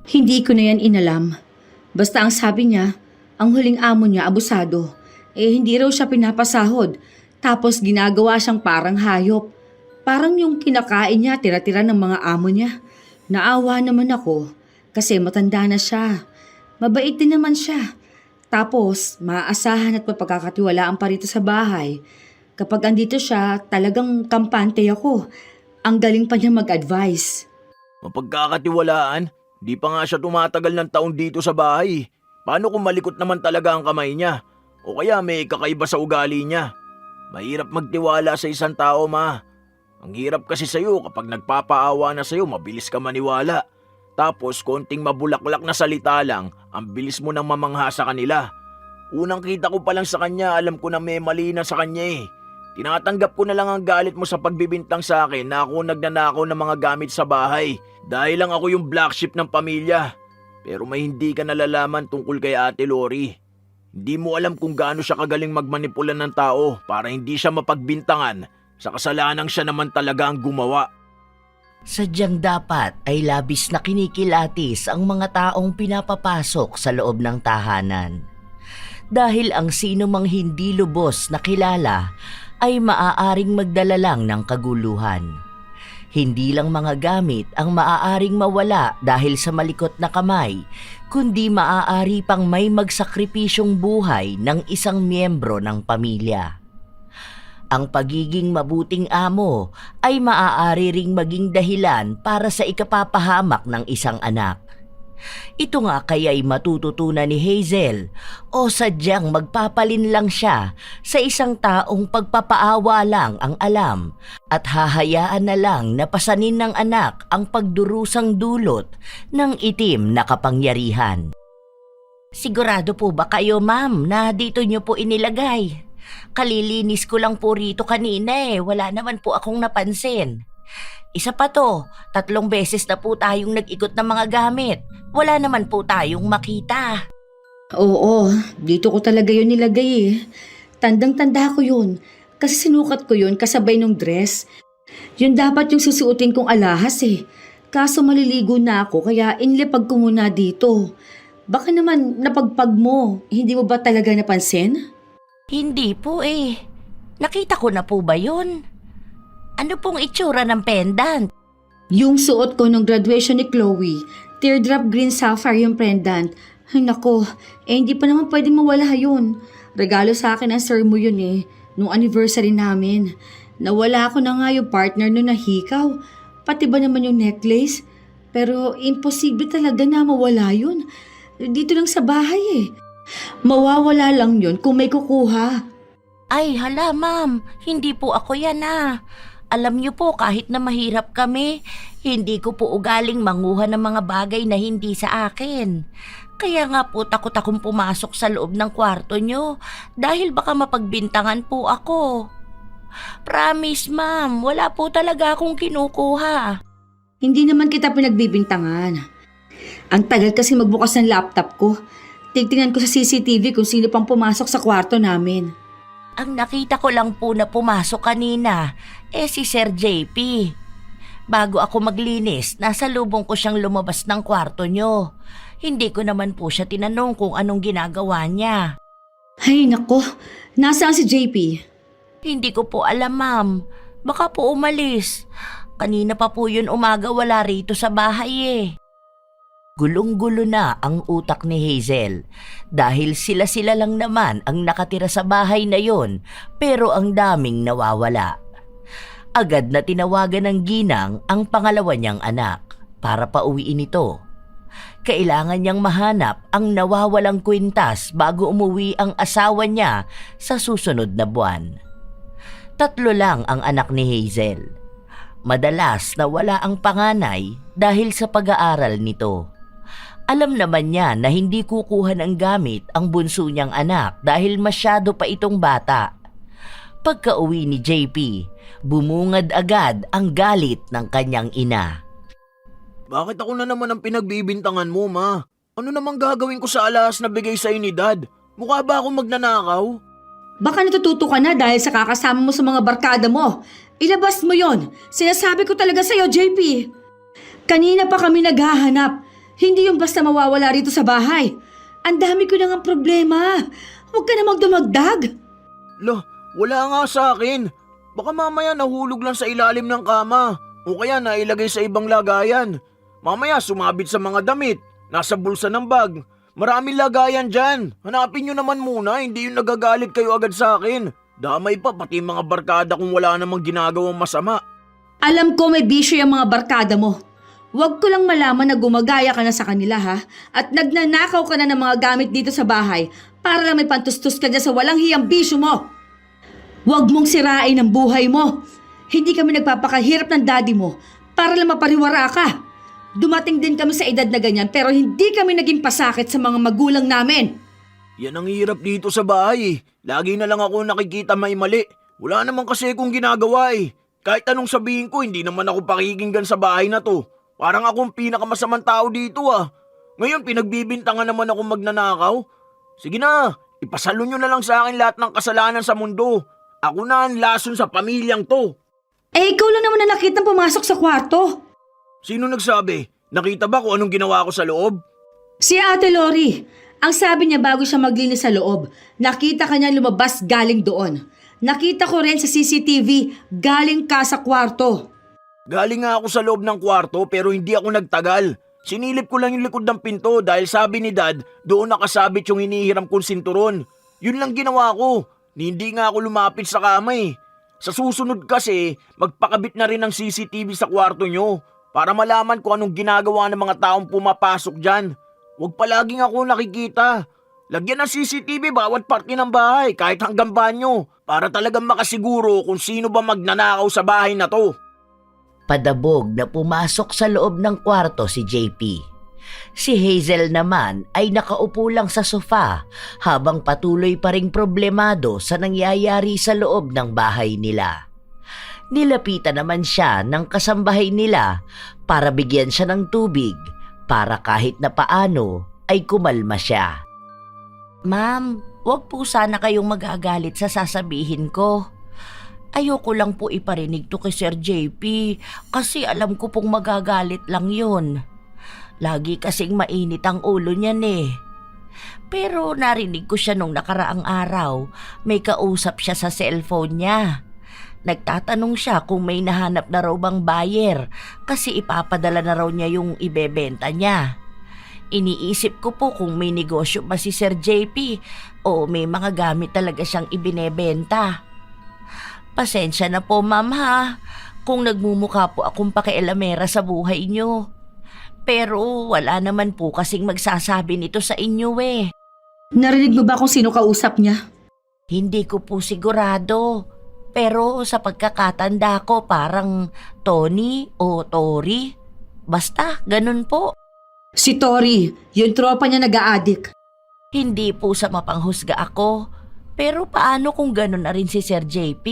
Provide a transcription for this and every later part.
Hindi ko na yan inalam. Basta ang sabi niya, ang huling amo niya abusado. Hindi raw siya pinapasahod. Tapos ginagawa siyang parang hayop. Parang yung kinakain niya tira-tira ng mga amo niya. Naawa naman ako kasi matanda na siya. Mabait din naman siya. Tapos maaasahan at mapagkakatiwalaan pa rito sa bahay. Kapag andito siya, talagang kampante ako. Ang galing pa niya mag-advise. Mapagkakatiwalaan? Di pa nga siya tumatagal ng taon dito sa bahay. Paano kung malikot naman talaga ang kamay niya? O kaya may kakaiba sa ugali niya? Mahirap magtiwala sa isang tao, ma. Ang hirap kasi sa'yo kapag nagpapaawa na sa'yo, mabilis ka maniwala. Tapos konting mabulaklak na salita lang, ang bilis mo nang mamangha sa kanila. Unang kita ko pa lang sa kanya, alam ko na may mali na sa kanya eh. Tinatanggap ko na lang ang galit mo sa pagbibintang sa akin na ako nagnanakaw ng mga gamit sa bahay. Dahil lang ako yung black sheep ng pamilya. Pero may hindi ka nalalaman tungkol kay Ate Lori. Hindi mo alam kung gaano siya kagaling magmanipula ng tao para hindi siya mapagbintangan sa kasalanang siya naman talaga ang gumawa. Sadyang dapat ay labis na kinikilatis ang mga taong pinapapasok sa loob ng tahanan. Dahil ang sino mang hindi lubos na kilala ay maaaring magdala lang ng kaguluhan. Hindi lang mga gamit ang maaaring mawala dahil sa malikot na kamay, kundi maaari pang may magsakripisyong buhay ng isang miyembro ng pamilya. Ang pagiging mabuting amo ay maaari ring maging dahilan para sa ikapapahamak ng isang anak. Ito nga kaya'y matututunan ni Hazel o sadyang magpapalin lang siya sa isang taong pagpapaawa lang ang alam at hahayaan na lang na pasanin ng anak ang pagdurusang dulot ng itim na kapangyarihan. Sigurado po ba kayo, ma'am, na dito niyo po inilagay? Kalilinis ko lang po rito kanina wala naman po akong napansin. Isa pa to, 3 beses na po tayong nag-ikot ng mga gamit. Wala naman po tayong makita. Oo, dito ko talaga yun nilagay eh. Tandang-tanda ko yun. Kasi sinukat ko yun kasabay nung dress. Yun dapat yung susuotin kong alahas eh. Kaso maliligo na ako kaya inilipag ko muna dito. Baka naman napagpag mo, hindi mo ba talaga napansin? Hindi po Nakita ko na po ba yun? Ano pong itsura ng pendant? Yung suot ko nung graduation ni Chloe, teardrop green sapphire yung pendant. Ay nako, hindi pa naman pwedeng mawala yun. Regalo sa akin ng sir mo yun nung anniversary namin. Nawala ko na nga yung partner nun na hikaw, pati ba naman yung necklace? Pero imposible talaga na mawala yun. Dito lang sa bahay Mawawala lang yun kung may kukuha. Ay hala ma'am, hindi po ako yan Alam niyo po kahit na mahirap kami, hindi ko po ugaling manguha ng mga bagay na hindi sa akin. Kaya nga po takot akong pumasok sa loob ng kwarto niyo dahil baka mapagbintangan po ako. Promise ma'am, wala po talaga akong kinukuha. Hindi naman kita pinagbibintangan. Ang tagal kasi magbukas ng laptop ko. Tigtingnan ko sa CCTV kung sino pang pumasok sa kwarto namin. Ang nakita ko lang po na pumasok kanina, si Sir JP. Bago ako maglinis, nasa lubong ko siyang lumabas ng kwarto nyo. Hindi ko naman po siya tinanong kung anong ginagawa niya. Ay nako, nasaan si JP? Hindi ko po alam ma'am, baka po umalis. Kanina pa po yun umaga wala rito sa bahay Gulong-gulo na ang utak ni Hazel dahil sila-sila lang naman ang nakatira sa bahay na yon pero ang daming nawawala. Agad na tinawagan ng ginang ang pangalawa niyang anak para pauwiin ito. Kailangan niyang mahanap ang nawawalang kwintas bago umuwi ang asawa niya sa susunod na buwan. 3 lang ang anak ni Hazel. Madalas nawala ang panganay dahil sa pag-aaral nito. Alam naman niya na hindi kukuha ng gamit ang bunso niyang anak dahil masyado pa itong bata. Pagka-uwi ni JP, bumungad agad ang galit ng kanyang ina. Bakit ako na naman ang pinagbibintangan mo, ma? Ano namang gagawin ko sa alahas na bigay sa'yo ni Dad? Mukha ba akong magnanakaw? Baka natututo ka na dahil sa kakasama mo sa mga barkada mo. Ilabas mo yon. Sinasabi ko talaga sa'yo, JP. Kanina pa kami naghahanap. Hindi yung basta mawawala rito sa bahay. Ang dami ko na ngang problema. Huwag ka namang dumagdag. Lo, wala nga sa akin. Baka mamaya nahulog lang sa ilalim ng kama. O kaya nailagay sa ibang lagayan. Mamaya sumabit sa mga damit. Nasa bulsa ng bag. Maraming lagayan dyan. Hanapin nyo naman muna, hindi yung nagagalit kayo agad sa akin. Damay pa pati mga barkada kung wala namang ginagawang masama. Alam ko may bisyo yung mga barkada mo. Huwag ko lang malaman na gumagaya ka na sa kanila ha. At nagnanakaw ka na ng mga gamit dito sa bahay para lang may pantustos ka dyan sa walang hiyang bisyo mo. Huwag mong sirain ang buhay mo. Hindi kami nagpapakahirap ng daddy mo para lang mapariwara ka. Dumating din kami sa edad na ganyan pero hindi kami naging pasakit sa mga magulang namin. Yan ang hirap dito sa bahay. Lagi na lang ako nakikita may mali. Wala naman kasi akong ginagawa eh. Kahit anong sabihin ko, hindi naman ako pakikinggan sa bahay na to. Parang akong pinakamasamang tao dito ah. Ngayon pinagbibintangan naman ako magnanakaw. Sige na, ipasalo nyo na lang sa akin lahat ng kasalanan sa mundo. Ako na ang lason sa pamilyang to. Eh ikaw lang naman na nakitang pumasok sa kwarto. Sino nagsabi? Nakita ba kung anong ginawa ko sa loob? Si Ate Lori. Ang sabi niya bago siya maglinis sa loob, nakita ka niya lumabas galing doon. Nakita ko rin sa CCTV galing ka sa kwarto. Galing nga ako sa loob ng kwarto pero hindi ako nagtagal. Sinilip ko lang yung likod ng pinto dahil sabi ni Dad doon nakasabit yung hinihiram kong sinturon. Yun lang ginawa ko. Hindi nga ako lumapit sa kama eh. Sa susunod kasi, magpakabit na rin ng CCTV sa kwarto nyo para malaman kung anong ginagawa ng mga taong pumapasok dyan. Huwag palaging ako nakikita. Lagyan ng CCTV bawat parte ng bahay kahit hanggang banyo para talagang makasiguro kung sino ba magnanakaw sa bahay na to. Padabog na pumasok sa loob ng kwarto si JP. Si Hazel naman ay nakaupo lang sa sofa habang patuloy pa ring problemado sa nangyayari sa loob ng bahay nila. Nilapitan naman siya ng kasambahay nila para bigyan siya ng tubig para kahit na paano ay kumalma siya. Ma'am, wag po sana kayong magagalit sa sasabihin ko. Ayoko lang po iparinig to kay Sir JP kasi alam ko pong magagalit lang yun. Lagi kasing mainit ang ulo niyan eh. Pero narinig ko siya nung nakaraang araw, may kausap siya sa cellphone niya. Nagtatanong siya kung may nahanap na raw bang buyer kasi ipapadala na raw niya yung ibebenta niya. Iniisip ko po kung may negosyo ba si Sir JP o may mga gamit talaga siyang ibinebenta. Pasensya na po ma'am ha, kung nagmumukha po akong pakialamera sa buhay niyo. Pero wala naman po kasing magsasabi nito sa inyo eh. Narinig mo ba kung sino kausap niya? Hindi ko po sigurado. Pero sa pagkakatanda ko parang Tony o Tori. Basta, ganun po. Si Tori, yung tropa niya nag-a-addict. Hindi po sa mapanghusga ako. Pero paano kung ganun na rin si Sir JP?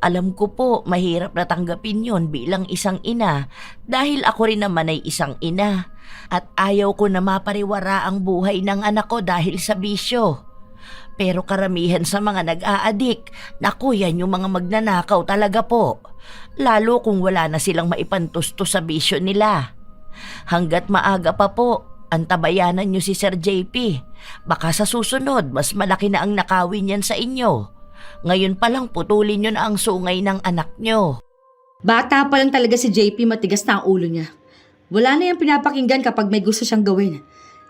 Alam ko po, mahirap na tanggapin yon bilang isang ina dahil ako rin naman ay isang ina. At ayaw ko na mapariwara ang buhay ng anak ko dahil sa bisyo. Pero karamihan sa mga nag-aadik, naku yan yung mga magnanakaw talaga po. Lalo kung wala na silang maipantusto sa bisyo nila. Hanggat maaga pa po, antabayanan nyo si Sir JP. Baka sa susunod, mas malaki na ang nakawin niyan sa inyo. Ngayon pa lang putulin nyo na ang sungay ng anak nyo. Bata pa lang talaga si JP, matigas na ang ulo niya. Wala na yung pinapakinggan kapag may gusto siyang gawin.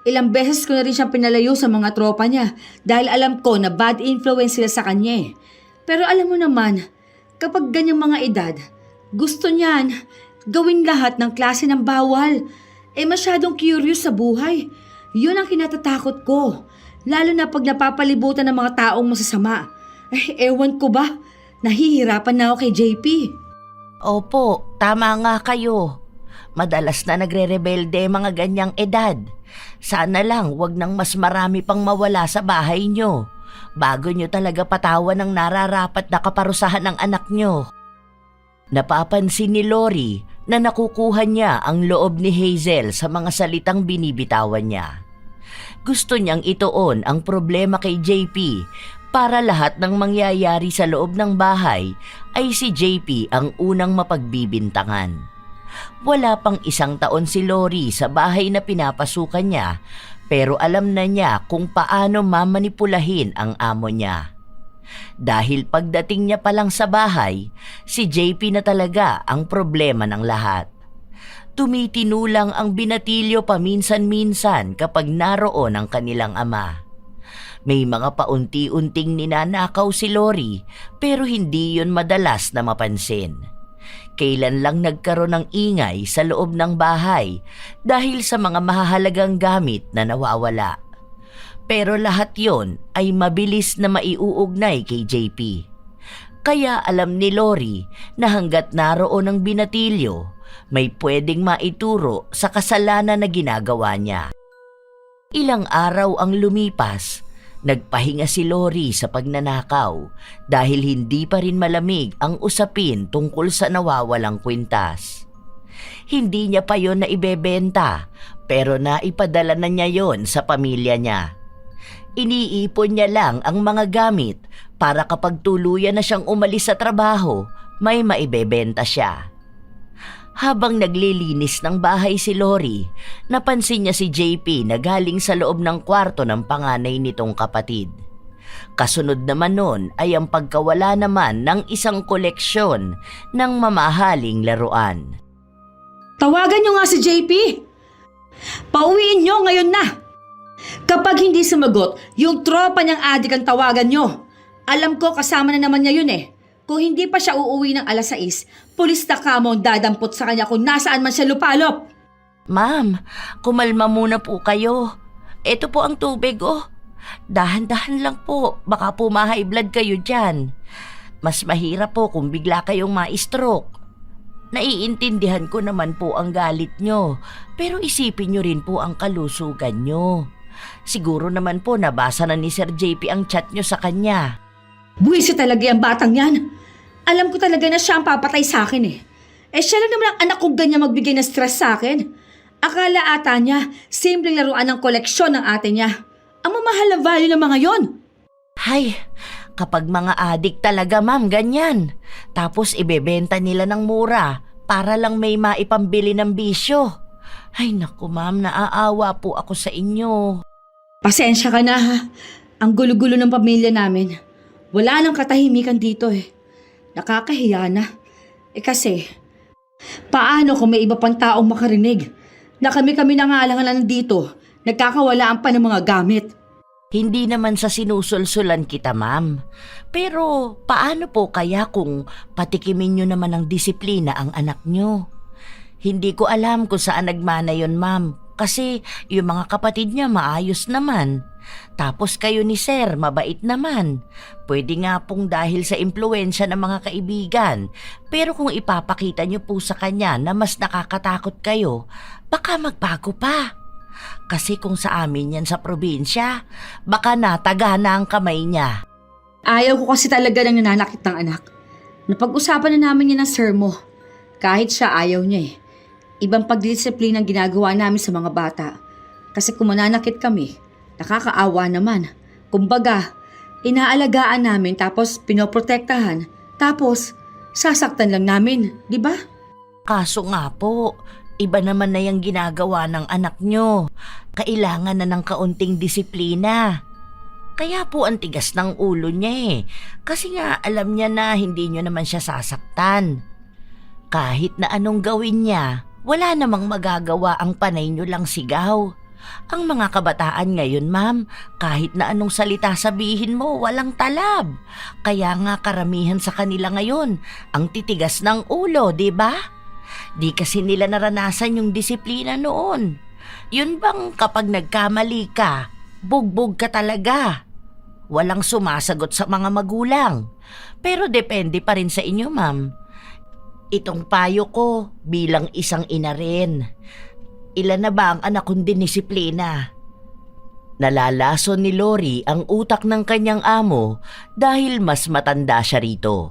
Ilang beses ko na rin siyang pinalayo sa mga tropa niya dahil alam ko na bad influence sila sa kanya eh. Pero alam mo naman, kapag ganyang mga edad, gusto niyan gawin lahat ng klase ng bawal. Masyadong curious sa buhay. Yun ang kinatatakot ko. Lalo na pag napapalibutan ng mga taong masasama. Ewan ko ba, nahihirapan na ako kay JP. Opo, tama nga kayo. Madalas na nagre-rebelde mga ganyang edad. Sana lang wag nang mas marami pang mawala sa bahay nyo bago nyo talaga patawan ng nararapat na kaparusahan ng anak nyo. Napapansin ni Lori na nakukuha niya ang loob ni Hazel sa mga salitang binibitawan niya. Gusto niyang ituon ang problema kay JP para lahat ng mangyayari sa loob ng bahay ay si JP ang unang mapagbibintangan. Wala pang 1 taon si Lori sa bahay na pinapasukan niya, pero alam na niya kung paano mamanipulahin ang amo niya. Dahil pagdating niya pa lang sa bahay, si JP na talaga ang problema ng lahat. Tumitino lang ang binatilyo paminsan-minsan kapag naroon ang kanilang ama. May mga paunti-unting ninanakaw si Lori pero hindi yun madalas na mapansin. Kailan lang nagkaroon ng ingay sa loob ng bahay dahil sa mga mahahalagang gamit na nawawala. Pero lahat yon ay mabilis na maiuugnay kay JP. Kaya alam ni Lori na hanggat naroon ang binatilyo, may pwedeng maituro sa kasalanan na ginagawa niya. Ilang araw ang lumipas, nagpahinga si Lori sa pagnanakaw dahil hindi pa rin malamig ang usapin tungkol sa nawawalang kwintas. Hindi niya pa yon na ibebenta pero naipadala na niya yon sa pamilya niya. Iniipon niya lang ang mga gamit para kapag tuluyan na siyang umalis sa trabaho, may maibebenta siya. Habang naglilinis ng bahay si Lori, napansin niya si JP na galing sa loob ng kwarto ng panganay nitong kapatid. Kasunod naman nun ay ang pagkawala naman ng isang koleksyon ng mamahaling laruan. Tawagan niyo nga si JP! Pauwiin niyo ngayon na! Kapag hindi sumagot, yung tropa niyang adik ang tawagan niyo. Alam ko kasama na naman niya yun eh. Kung hindi pa siya uuwi ng 6:00, pulis na kamo ang dadampot sa kanya kung nasaan man siya lupalop. Ma'am, kumalma muna po kayo. Ito po ang tubig oh. Dahan-dahan lang po, baka po ma-high blood kayo dyan. Mas mahirap po kung bigla kayong ma-stroke. Naiintindihan ko naman po ang galit nyo, pero isipin nyo rin po ang kalusugan nyo. Siguro naman po nabasa na ni Sir JP ang chat nyo sa kanya. Buwisi talaga yung batang yan. Alam ko talaga na siya ang papatay sa akin eh. Siya lang naman ang anak kong ganyan magbigay ng stress sa akin. Akala ata niya, simpleng laruan ng koleksyon ng ate niya. Ang mamahal na value ng mga yon. Hay, kapag mga adik talaga ma'am, ganyan. Tapos ibebenta nila ng mura para lang may maipambili ng bisyo. Ay naku ma'am, naaawa po ako sa inyo. Pasensya ka na ha. Ang gulo-gulo ng pamilya namin. Wala nang katahimikan dito eh. Nakakahiya na. Kasi, paano kung may iba pang taong makarinig na kami-kami na nga lang nandito, nagkakawalaan pa ng mga gamit? Hindi naman sa sinusulsulan kita ma'am. Pero paano po kaya kung patikimin nyo naman ng disiplina ang anak nyo? Hindi ko alam kung saan nagmana yon ma'am. Kasi yung mga kapatid niya maayos naman. Tapos kayo ni Sir, mabait naman. Pwede nga pong dahil sa impluensya ng mga kaibigan. Pero kung ipapakita niyo po sa kanya na mas nakakatakot kayo, baka magbago pa. Kasi kung sa amin yan sa probinsya, baka natagana ang kamay niya. Ayaw ko kasi talaga ng nananakit ng anak. Napag-usapan na namin yan ng sir mo. Kahit siya ayaw niya eh. Ibang pagdisiplina ang ginagawa namin sa mga bata. Kasi kung mananakit kami, nakakaawa naman. Kumbaga, inaalagaan namin tapos pinoprotektahan. Tapos, sasaktan lang namin, di ba? Kaso nga po, iba naman na yung ginagawa ng anak nyo. Kailangan na ng kaunting disiplina. Kaya po ang tigas ng ulo niya eh. Kasi nga alam niya na hindi nyo naman siya sasaktan. Kahit na anong gawin niya, wala namang magagawa ang panay nyo lang sigaw. Ang mga kabataan ngayon, ma'am, kahit na anong salita sabihin mo, walang talab. Kaya nga karamihan sa kanila ngayon, ang titigas ng ulo, di ba? Di kasi nila naranasan yung disiplina noon. Yun bang kapag nagkamali ka, bugbog ka talaga? Walang sumasagot sa mga magulang. Pero depende pa rin sa inyo, ma'am. Itong payo ko bilang isang ina rin. Ilan na ba ang anak kong dinisiplina? Nalalason ni Lori ang utak ng kanyang amo dahil mas matanda siya rito.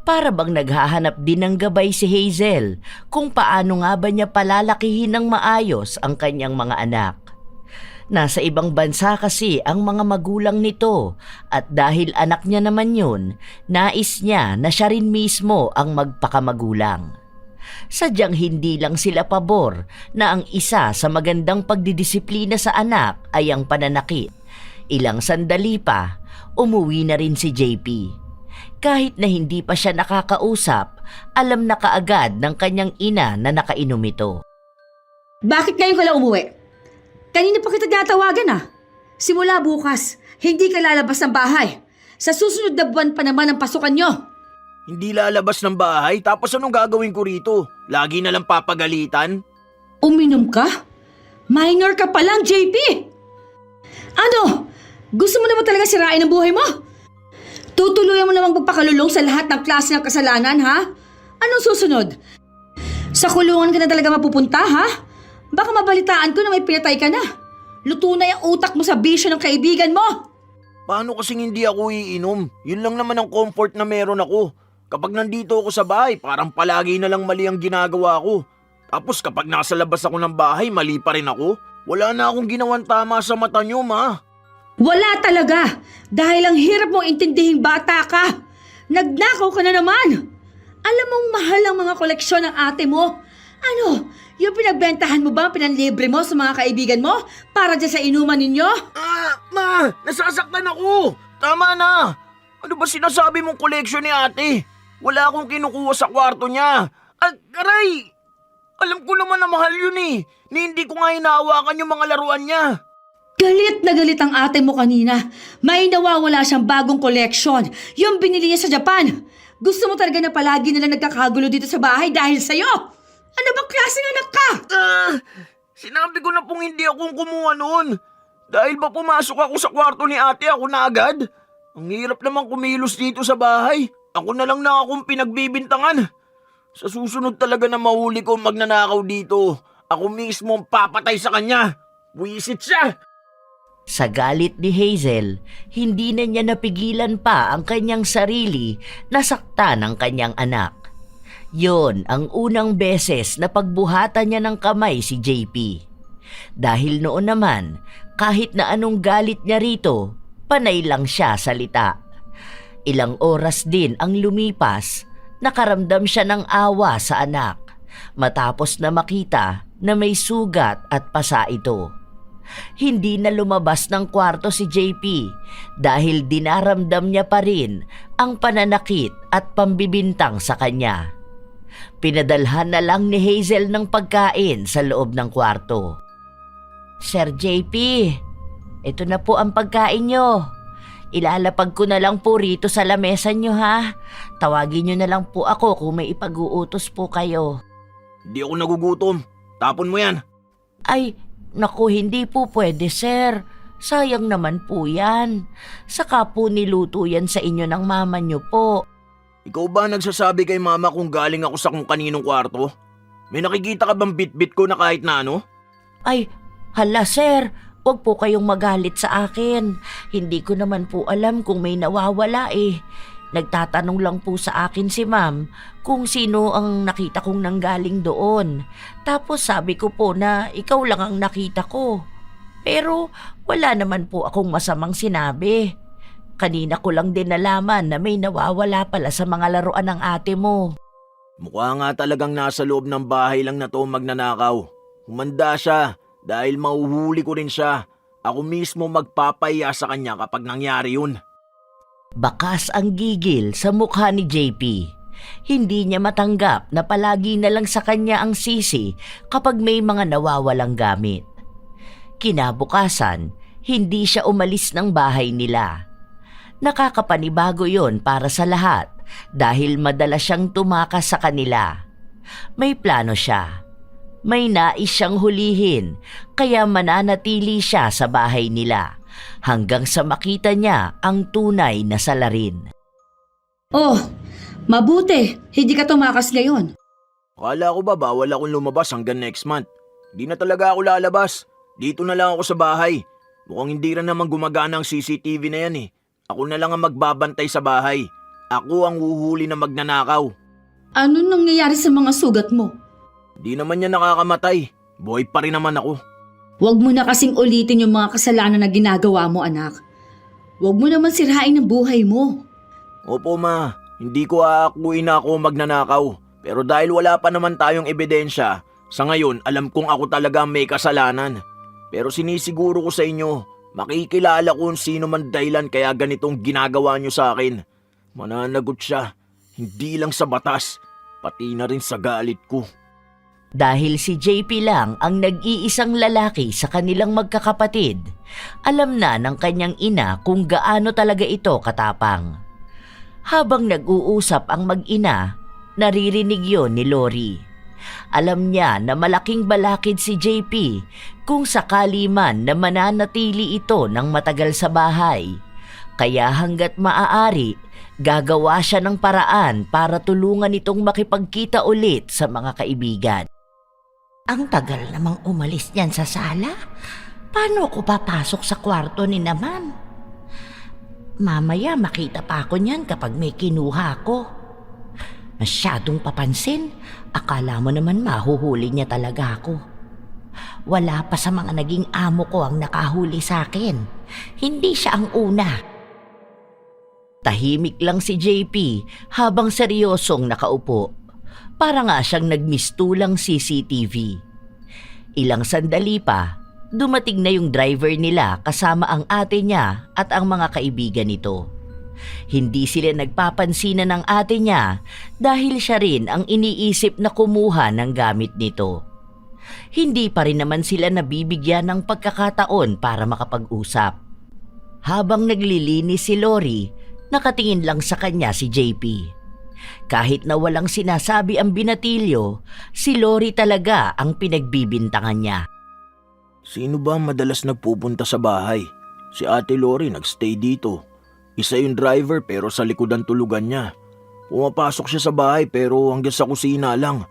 Para bang naghahanap din ng gabay si Hazel kung paano nga ba niya palalakihin ng maayos ang kanyang mga anak. Nasa ibang bansa kasi ang mga magulang nito at dahil anak niya naman yun, nais niya na siya rin mismo ang magpakamagulang. Sadyang hindi lang sila pabor na ang isa sa magandang pagdidisiplina sa anak ay ang pananakit. Ilang sandali pa, umuwi na rin si JP. Kahit na hindi pa siya nakakausap, alam na kaagad ng kanyang ina na nakainom ito. Bakit ngayon ka lang umuwi? Kanina pa kita tinatawagan ah. Simula bukas, hindi ka lalabas ng bahay. Sa susunod na buwan pa naman ang pasukan nyo. Hindi lalabas ng bahay, tapos anong gagawin ko rito? Lagi na lang papagalitan? Uminom ka? Minor ka pa lang, JP! Ano? Gusto mo naman talaga sirain ang buhay mo? Tutuluyan mo namang pagpakalulong sa lahat ng klase ng kasalanan, ha? Anong susunod? Sa kulungan ka na talaga mapupunta, ha? Baka mabalitaan ko na may pinatay ka na. Luto na yung utak mo sa bisyo ng kaibigan mo. Paano kasing hindi ako iinom? Yun lang naman ang comfort na meron ako. Kapag nandito ako sa bahay, parang palagi na lang mali ang ginagawa ko. Tapos kapag nasa labas ako ng bahay, mali pa rin ako. Wala na akong ginawang tama sa mata nyo, ma. Wala talaga! Dahil ang hirap mong intindihing bata ka! Nagnakaw ka na naman! Alam mong mahal ang mga koleksyon ng ate mo? Ano? Yung pinagbentahan mo ba ang pinanlibre mo sa mga kaibigan mo para dyan sa inuman ninyo? Ma! Nasasaktan ako! Tama na! Ano ba sinasabi mong koleksyon ni ate? Wala akong kinukuha sa kwarto niya. Aray! Alam ko naman na mahal yun eh. Ni hindi ko nga hinahawakan yung mga laruan niya. Galit na galit ang ate mo kanina. May nawawala siyang bagong koleksyon. Yung binili niya sa Japan. Gusto mo talaga na palagi nalang nagkakagulo dito sa bahay dahil sa'yo? Ano bang klaseng anak ka? Sinabi ko na pong hindi akong kumuha noon. Dahil ba pumasok ako sa kwarto ni ate, ako na agad? Ang hirap naman kumilos dito sa bahay. Ako na lang na akong pinagbibintangan. Sa susunod talaga na mahuli ko magnanakaw dito, ako mismo ang papatay sa kanya. Buwisit siya. Sa galit ni Hazel, hindi na niya napigilan pa ang kanyang sarili na saktan ang kanyang anak. Yon ang unang beses na pagbuhatan niya ng kamay si JP. Dahil noon naman, kahit na anong galit niya rito, panay lang siya salita. Ilang oras din ang lumipas, nakaramdam siya ng awa sa anak matapos na makita na may sugat at pasa ito. Hindi na lumabas ng kwarto si JP dahil dinaramdam niya pa rin ang pananakit at pambibintang sa kanya. Pinadalhan na lang ni Hazel ng pagkain sa loob ng kwarto. Sir JP, ito na po ang pagkain nyo. Ilalapag ko na lang po rito sa lamesa nyo ha. Tawagin nyo na lang po ako kung may ipag-uutos po kayo. Hindi ako nagugutom. Tapon mo yan. Ay, naku, hindi po pwede sir. Sayang naman po yan. Saka po niluto yan sa inyo ng mama nyo po. Ikaw ba nagsasabi kay mama kung galing ako sa kung kaninong kwarto? May nakikita ka bang bit-bit ko na kahit na ano? Ay, hala sir. Huwag po kayong magalit sa akin. Hindi ko naman po alam kung may nawawala eh. Nagtatanong lang po sa akin si ma'am kung sino ang nakita kong nanggaling doon. Tapos sabi ko po na ikaw lang ang nakita ko. Pero wala naman po akong masamang sinabi. Kanina ko lang din nalaman na may nawawala pala sa mga laruan ng ate mo. Mukha nga talagang nasa loob ng bahay lang na to magnanakaw. Humanda siya. Dahil mahuhuli ko rin siya, ako mismo magpapahiya sa kanya kapag nangyari yun. Bakas ang gigil sa mukha ni JP. Hindi niya matanggap na palagi na lang sa kanya ang sisi kapag may mga nawawalang gamit. Kinabukasan, hindi siya umalis ng bahay nila. Nakakapanibago yon para sa lahat dahil madalas siyang tumakas sa kanila. May plano siya. May nais siyang hulihin, kaya mananatili siya sa bahay nila hanggang sa makita niya ang tunay na salarin. Oh, mabuti. Hindi ka tumakas ngayon. Akala ko ba bawal akong lumabas hanggang next month? Di na talaga ako lalabas. Dito na lang ako sa bahay. Mukhang hindi rin naman gumagana ang CCTV na yan eh. Ako na lang ang magbabantay sa bahay. Ako ang huhuli na magnanakaw. Ano nangyayari sa mga sugat mo? Di naman niya nakakamatay. Buhay pa rin naman ako. Huwag mo na kasing ulitin yung mga kasalanan na ginagawa mo, anak. Huwag mo naman sirain ang buhay mo. Opo ma, hindi ko aakuin na ako magnanakaw. Pero dahil wala pa naman tayong ebidensya, sa ngayon alam kong ako talaga ang may kasalanan. Pero sinisiguro ko sa inyo, makikilala kung sino man dahilan kaya ganitong ginagawa nyo sa akin. Mananagot siya, hindi lang sa batas, pati na rin sa galit ko. Dahil si JP lang ang nag-iisang lalaki sa kanilang magkakapatid, alam na ng kanyang ina kung gaano talaga ito katapang. Habang nag-uusap ang mag-ina, naririnig yon ni Lori. Alam niya na malaking balakid si JP kung sakali man na mananatili ito ng matagal sa bahay. Kaya hanggat maaari, gagawa siya ng paraan para tulungan itong makipagkita ulit sa mga kaibigan. Ang tagal namang umalis niyan sa sala. Paano ko papasok sa kwarto ni naman? Mamaya makita pa ako niyan kapag may kinuha ko. Masyadong papansin. Akala mo naman mahuhuli niya talaga ako. Wala pa sa mga naging amo ko ang nakahuli sa akin. Hindi siya ang una. Tahimik lang si JP habang seryosong nakaupo. Para nga siyang nagmistulang CCTV. Ilang sandali pa, dumating na yung driver nila kasama ang ate niya at ang mga kaibigan nito. Hindi sila nagpapansinan ng ate niya dahil siya rin ang iniisip na kumuha ng gamit nito. Hindi pa rin naman sila nabibigyan ng pagkakataon para makapag-usap. Habang naglilinis si Lori, nakatingin lang sa kanya si JP. Kahit na walang sinasabi ang binatilyo, si Lori talaga ang pinagbibintangan niya. Sino ba madalas nagpupunta sa bahay? Si Ate Lori nagstay dito. Isa yung driver pero sa likod ang tulugan niya. Pumapasok siya sa bahay pero hanggang sa kusina lang.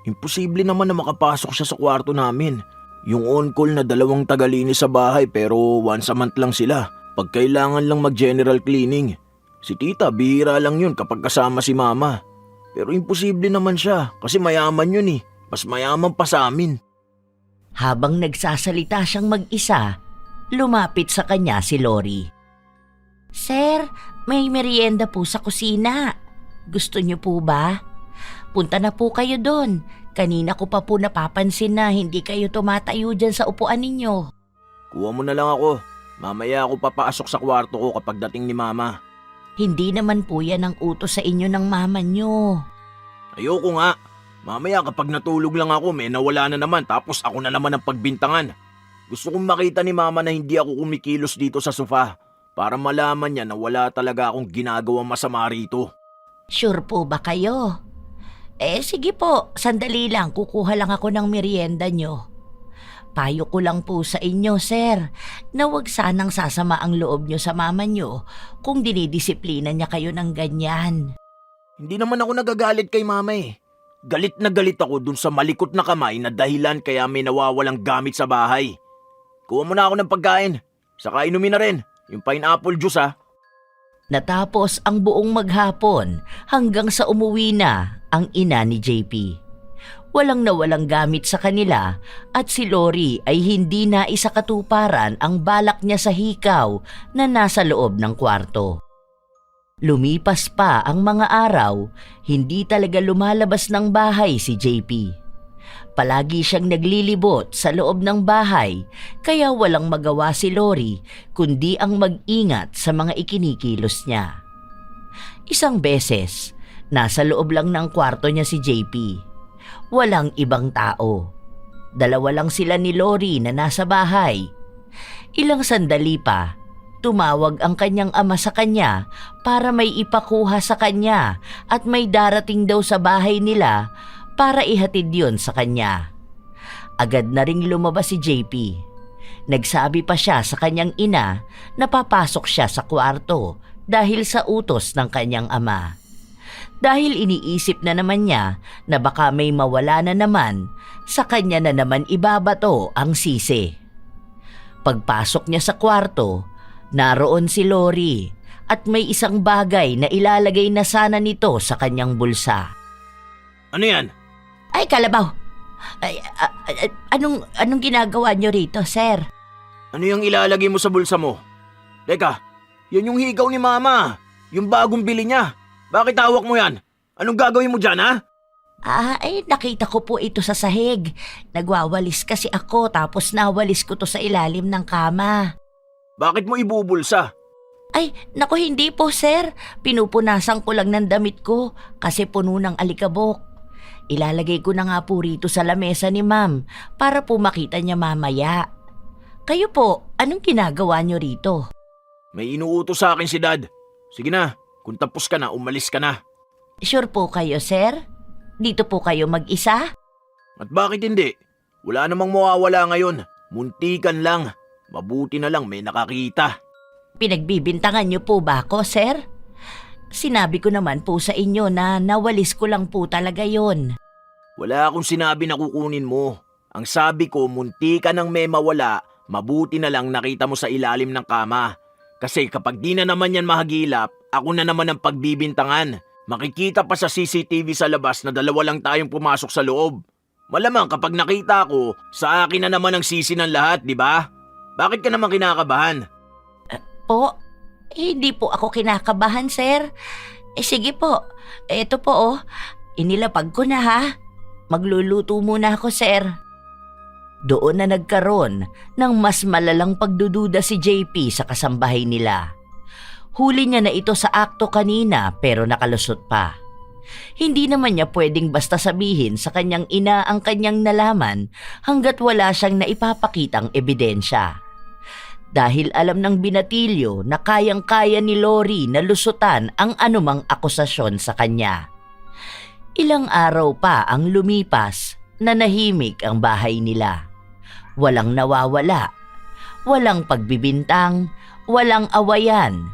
Imposible naman na makapasok siya sa kwarto namin. Yung on-call na 2 tagalinis sa bahay pero once a month lang sila. Pag kailangan lang mag-general cleaning. Si tita bihira lang yun kapag kasama si mama. Pero imposible naman siya kasi mayaman yun eh. Mas mayaman pa sa amin. Habang nagsasalita siyang mag-isa, lumapit sa kanya si Lori. Sir, may merienda po sa kusina. Gusto niyo po ba? Punta na po kayo doon. Kanina ko pa po napapansin na hindi kayo tumatayo dyan sa upuan ninyo. Kuha mo na lang ako. Mamaya ako papasok sa kwarto ko kapag dating ni mama. Hindi naman po yan ang utos sa inyo ng mama niyo. Ayoko nga. Mamaya kapag natulog lang ako may nawala na naman tapos ako na naman ang pagbintangan. Gusto kong makita ni mama na hindi ako kumikilos dito sa sofa para malaman niya na wala talaga akong ginagawang masama rito. Sure po ba kayo? Sige po, sandali lang, kukuha lang ako ng merienda nyo. Payo ko lang po sa inyo, sir, na huwag sanang sasama ang loob nyo sa mama nyo kung dinidisiplina niya kayo ng ganyan. Hindi naman ako nagagalit kay mama eh. Galit na galit ako dun sa malikot na kamay na dahilan kaya may nawawalang gamit sa bahay. Kuha mo na ako ng pagkain, saka inumin na rin, yung pineapple juice ha. Natapos ang buong maghapon hanggang sa umuwi na ang ina ni JP. Walang nawalang gamit sa kanila at si Lori ay hindi na isakatuparan ang balak niya sa hikaw na nasa loob ng kwarto. Lumipas pa ang mga araw, hindi talaga lumalabas ng bahay si JP. Palagi siyang naglilibot sa loob ng bahay kaya walang magawa si Lori kundi ang mag-ingat sa mga ikinikilos niya. Isang beses, nasa loob lang ng kwarto niya si JP. Walang ibang tao. 2 lang sila ni Lori na nasa bahay. Ilang sandali pa, tumawag ang kanyang ama sa kanya para may ipakuha sa kanya at may darating daw sa bahay nila para ihatid yon sa kanya. Agad na ring lumabas si JP. Nagsabi pa siya sa kanyang ina na papasok siya sa kwarto dahil sa utos ng kanyang ama. Dahil iniisip na naman niya na baka may mawala na naman, sa kanya na naman ibabato ang sisi. Pagpasok niya sa kwarto, naroon si Lori at may isang bagay na ilalagay na sana nito sa kanyang bulsa. Ano yan? Ay, kalabaw! Anong ginagawa niyo rito, sir? Ano yung ilalagay mo sa bulsa mo? Teka, yan yung higaw ni mama. Yung bagong bili niya. Bakit hawak mo yan? Anong gagawin mo dyan, ha? Nakita ko po ito sa sahig. Nagwawalis kasi ako tapos nawalis ko to sa ilalim ng kama. Bakit mo ibubulsa? Naku hindi po sir. Pinupunasan ko lang ng damit ko kasi puno ng alikabok. Ilalagay ko na nga po rito sa lamesa ni ma'am para po makita niya mamaya. Kayo po, anong ginagawa niyo rito? May inuutos sa akin si Dad. Sige na, kung tapos ka na, umalis ka na. Sure po kayo sir? Dito po kayo mag-isa? At bakit hindi? Wala namang mawawala ngayon. Muntikan lang. Mabuti na lang may nakakita. Pinagbibintangan niyo po ba ako, sir? Sinabi ko naman po sa inyo na nawalis ko lang po talaga yon. Wala akong sinabi na kukunin mo. Ang sabi ko, munti ka nang may mawala, mabuti na lang nakita mo sa ilalim ng kama. Kasi kapag di na naman yan mahagilap, ako na naman ang pagbibintangan. Makikita pa sa CCTV sa labas na dalawa lang tayong pumasok sa loob. Malamang kapag nakita ko, sa akin na naman ang sisi ng lahat, di ba? Bakit ka naman kinakabahan? Po, hindi po ako kinakabahan, sir. Sige po, eto po inilapag ko na ha. Magluluto muna ako, sir. Doon na nagkaroon ng mas malalang pagdududa si JP sa kasambahay nila. Huli niya na ito sa akto kanina pero nakalusot pa. Hindi naman niya pwedeng basta sabihin sa kanyang ina ang kanyang nalaman hanggat wala siyang naipapakitang ebidensya. Dahil alam ng binatilyo na kayang-kaya ni Lori na lusutan ang anumang akusasyon sa kanya. Ilang araw pa ang lumipas na nahimik ang bahay nila. Walang nawawala, walang pagbibintang, walang awayan.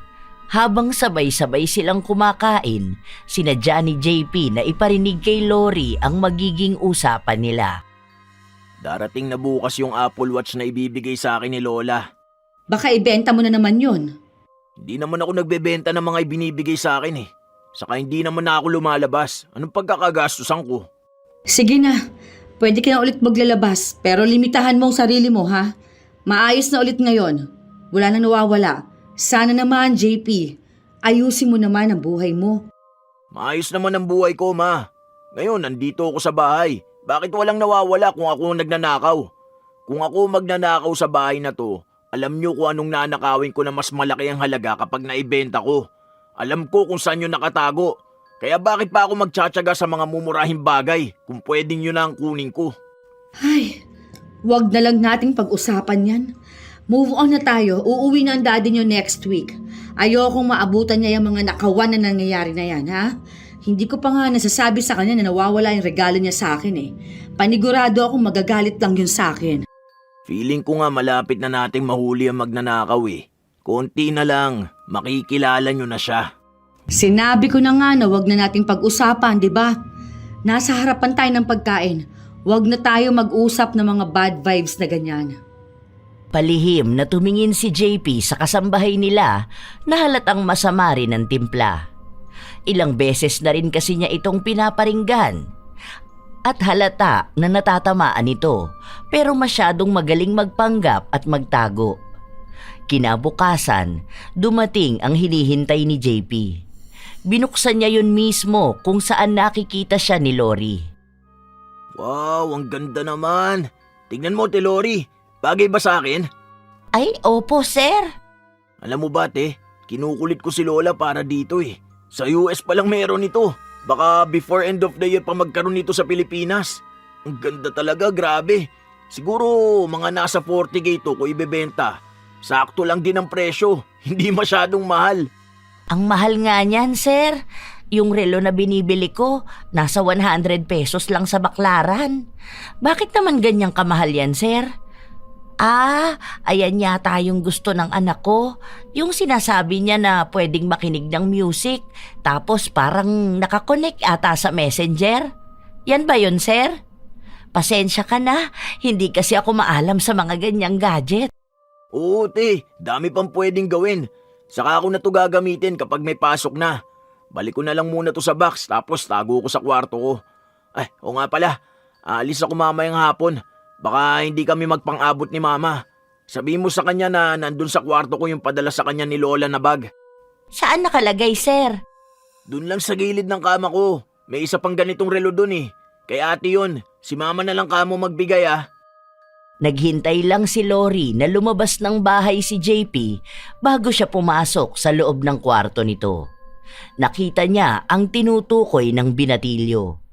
Habang sabay-sabay silang kumakain, sinadya ni JP na iparinig kay Lori ang magiging usapan nila. Darating na bukas yung Apple Watch na ibibigay sa akin ni Lola. Baka ibenta mo na naman yun. Hindi naman ako nagbebenta ng mga ibinibigay sa akin eh. Saka hindi naman na ako lumalabas. Anong pagkakagastusan ko? Sige na, pwede ka na ulit maglalabas pero limitahan mo ang sarili mo ha. Maayos na ulit ngayon. Wala nang nawawala. Sana naman JP, ayusin mo naman ang buhay mo. Maayos naman ang buhay ko, ma. Ngayon, nandito ako sa bahay. Bakit walang nawawala kung ako nagnanakaw? Kung ako magnanakaw sa bahay na to, alam nyo kung anong nanakawin ko na mas malaki ang halaga kapag naibenta ko. Alam ko kung saan yun nakatago. Kaya bakit pa ako magtsatsaga sa mga mumurahing bagay kung pwedeng yun na ang kunin ko? Ay, wag na lang nating pag-usapan yan. Move on na tayo. Uuwi na ang daddy nyo next week. Ayokong maabutan niya yung mga nakawan na nangyayari na yan, ha? Hindi ko pa nga nasasabi sa kanya na nawawala yung regalo niya sa akin eh. Panigurado akong magagalit lang yun sa akin. Feeling ko nga malapit na nating mahuli ang magnanakaw eh. Konti na lang, makikilala nyo na siya. Sinabi ko na nga na wag na nating pag-usapan, di ba? Nasa harapan tayo ng pagkain. Wag na tayo mag-usap ng mga bad vibes na ganyan. Palihim na tumingin si JP sa kasambahay nila na halatang masama rin ang timpla. Ilang beses na rin kasi niya itong pinaparinggan. At halata na natatamaan ito pero masyadong magaling magpanggap at magtago. Kinabukasan, dumating ang hinihintay ni JP. Binuksan niya yun mismo kung saan nakikita siya ni Lori. Wow, ang ganda naman. Tignan mo, Lori. Bagay ba sa akin? Ay, opo, sir. Alam mo ba, kinukulit ko si Lola para dito eh. Sa US pa lang meron ito. Baka before end of the year pa magkaroon nito sa Pilipinas. Ang ganda talaga, grabe. Siguro mga nasa 40K to ko ibebenta. Sakto lang din ang presyo. Hindi masyadong mahal. Ang mahal nga niyan, sir. Yung relo na binibili ko, nasa 100 pesos lang sa Baklaran. Bakit naman ganyang kamahal yan, sir? Ayan yata yung gusto ng anak ko. Yung sinasabi niya na pwedeng makinig ng music, tapos parang nakakonect ata sa messenger. Yan ba yun, sir? Pasensya ka na, hindi kasi ako maalam sa mga ganyang gadget. Oo, dami pang pwedeng gawin. Saka ako na to gagamitin kapag may pasok na. Balik ko na lang muna to sa box, tapos tago ko sa kwarto ko. Ay, o nga pala, aalis ako mamayang hapon. Baka hindi kami magpang-abot ni Mama. Sabihin mo sa kanya na nandun sa kwarto ko yung padala sa kanya ni Lola na bag. Saan nakalagay, sir? Dun lang sa gilid ng kama ko. May isa pang ganitong relo dun eh. Kay ate yun, si mama na lang kamo magbigay ah. Naghintay lang si Lori na lumabas ng bahay si JP bago siya pumasok sa loob ng kwarto nito. Nakita niya ang tinutukoy ng binatilyo.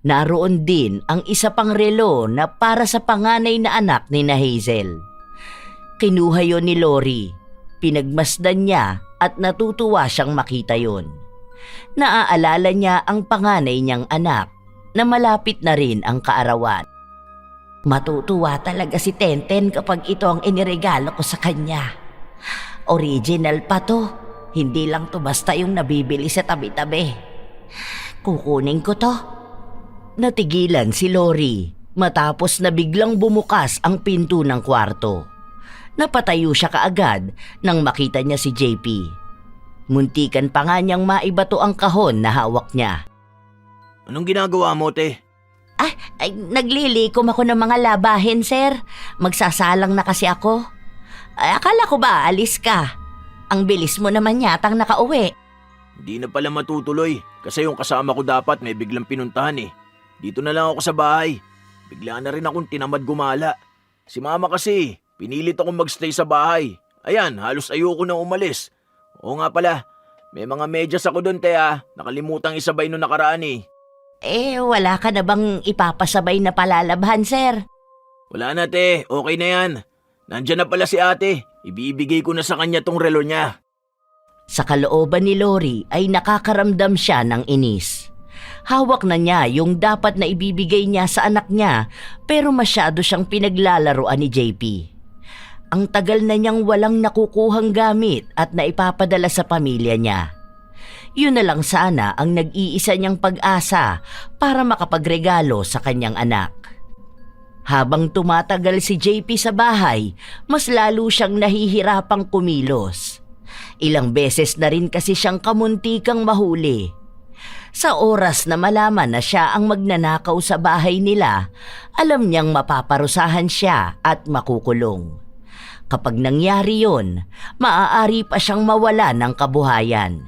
Naroon din ang isa pang relo na para sa panganay na anak ni na Hazel. Kinuha yon ni Lori, pinagmasdan niya at natutuwa siyang makita yon. Naaalala niya ang panganay niyang anak na malapit na rin ang kaarawan. Matutuwa talaga si Tenten kapag ito ang iniregalo ko sa kanya. Original pa to, hindi lang to basta yung nabibili sa tabi-tabi. Kukunin ko to. Natigilan si Lori matapos na biglang bumukas ang pinto ng kwarto. Napatayo siya kaagad nang makita niya si JP. Muntikan pa nga niyang maibato ang kahon na hawak niya. Anong ginagawa mo, te? Ay, naglilikom ako ng mga labahin, sir. Magsasalang na kasi ako. Ay, akala ko ba alis ka? Ang bilis mo naman yatang nakauwi. Hindi na pala matutuloy kasi yung kasama ko dapat may biglang pinuntahan eh. Dito na lang ako sa bahay. Bigla na rin akong tinamad gumala. Si mama kasi, pinilit akong magstay sa bahay. Ayan, halos ayoko na umalis. Oo nga pala, may mga medyas ako doon, te ah. Nakalimutang isabay nung nakaraan eh. Wala ka na bang ipapasabay na palalabhan, sir? Wala na, te. Okay na yan. Nandyan na pala si ate. Ibibigay ko na sa kanya tong relo niya. Sa kalooban ni Lori ay nakakaramdam siya ng inis. Hawak na niya yung dapat na ibibigay niya sa anak niya pero masyado siyang pinaglalaroan ni JP. Ang tagal na niyang walang nakukuhang gamit at naipapadala sa pamilya niya. Yun na lang sana ang nag-iisa niyang pag-asa para makapagregalo sa kanyang anak. Habang tumatagal si JP sa bahay, mas lalo siyang nahihirapang kumilos. Ilang beses na rin kasi siyang kamuntikang mahuli. Sa oras na malaman na siya ang magnanakaw sa bahay nila, alam niyang mapaparusahan siya at makukulong. Kapag nangyari yon, maaari pa siyang mawala ng kabuhayan.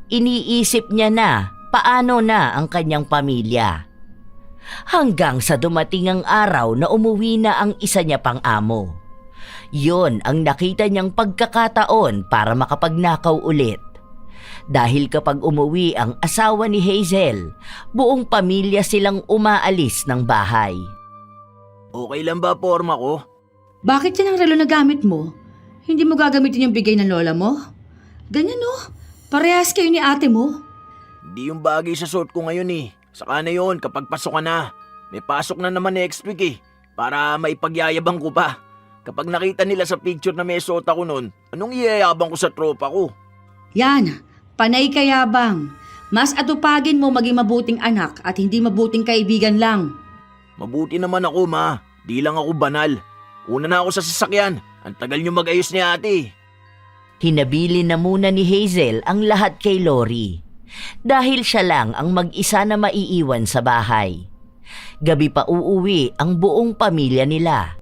Iniisip niya na paano na ang kanyang pamilya. Hanggang sa dumating ang araw na umuwi na ang isa niya pang amo. Yon ang nakita niyang pagkakataon para makapagnakaw ulit. Dahil kapag umuwi ang asawa ni Hazel, buong pamilya silang umaalis ng bahay. Okay lang ba porma ko? Bakit yan ang relo na gamit mo? Hindi mo gagamitin yung bigay ng lola mo? Ganyan no? Parehas kayo ni ate mo. Hindi yung bagay sa suot ko ngayon eh. Saka na yun kapag pasok ka na. May pasok na naman next week eh. Para maipagyayabang ko pa. Kapag nakita nila sa picture na may suot ako nun, anong iyayabang ko sa tropa ko? Yan, panay kayabang. Mas atupagin mo maging mabuting anak at hindi mabuting kaibigan lang. Mabuti naman ako ma. Di lang ako banal. Una na ako sa sasakyan. Ang tagal nyo mag-ayos ni ate. Hinabili na muna ni Hazel ang lahat kay Lori. Dahil siya lang ang mag-isa na maiiwan sa bahay. Gabi pa uuwi ang buong pamilya nila.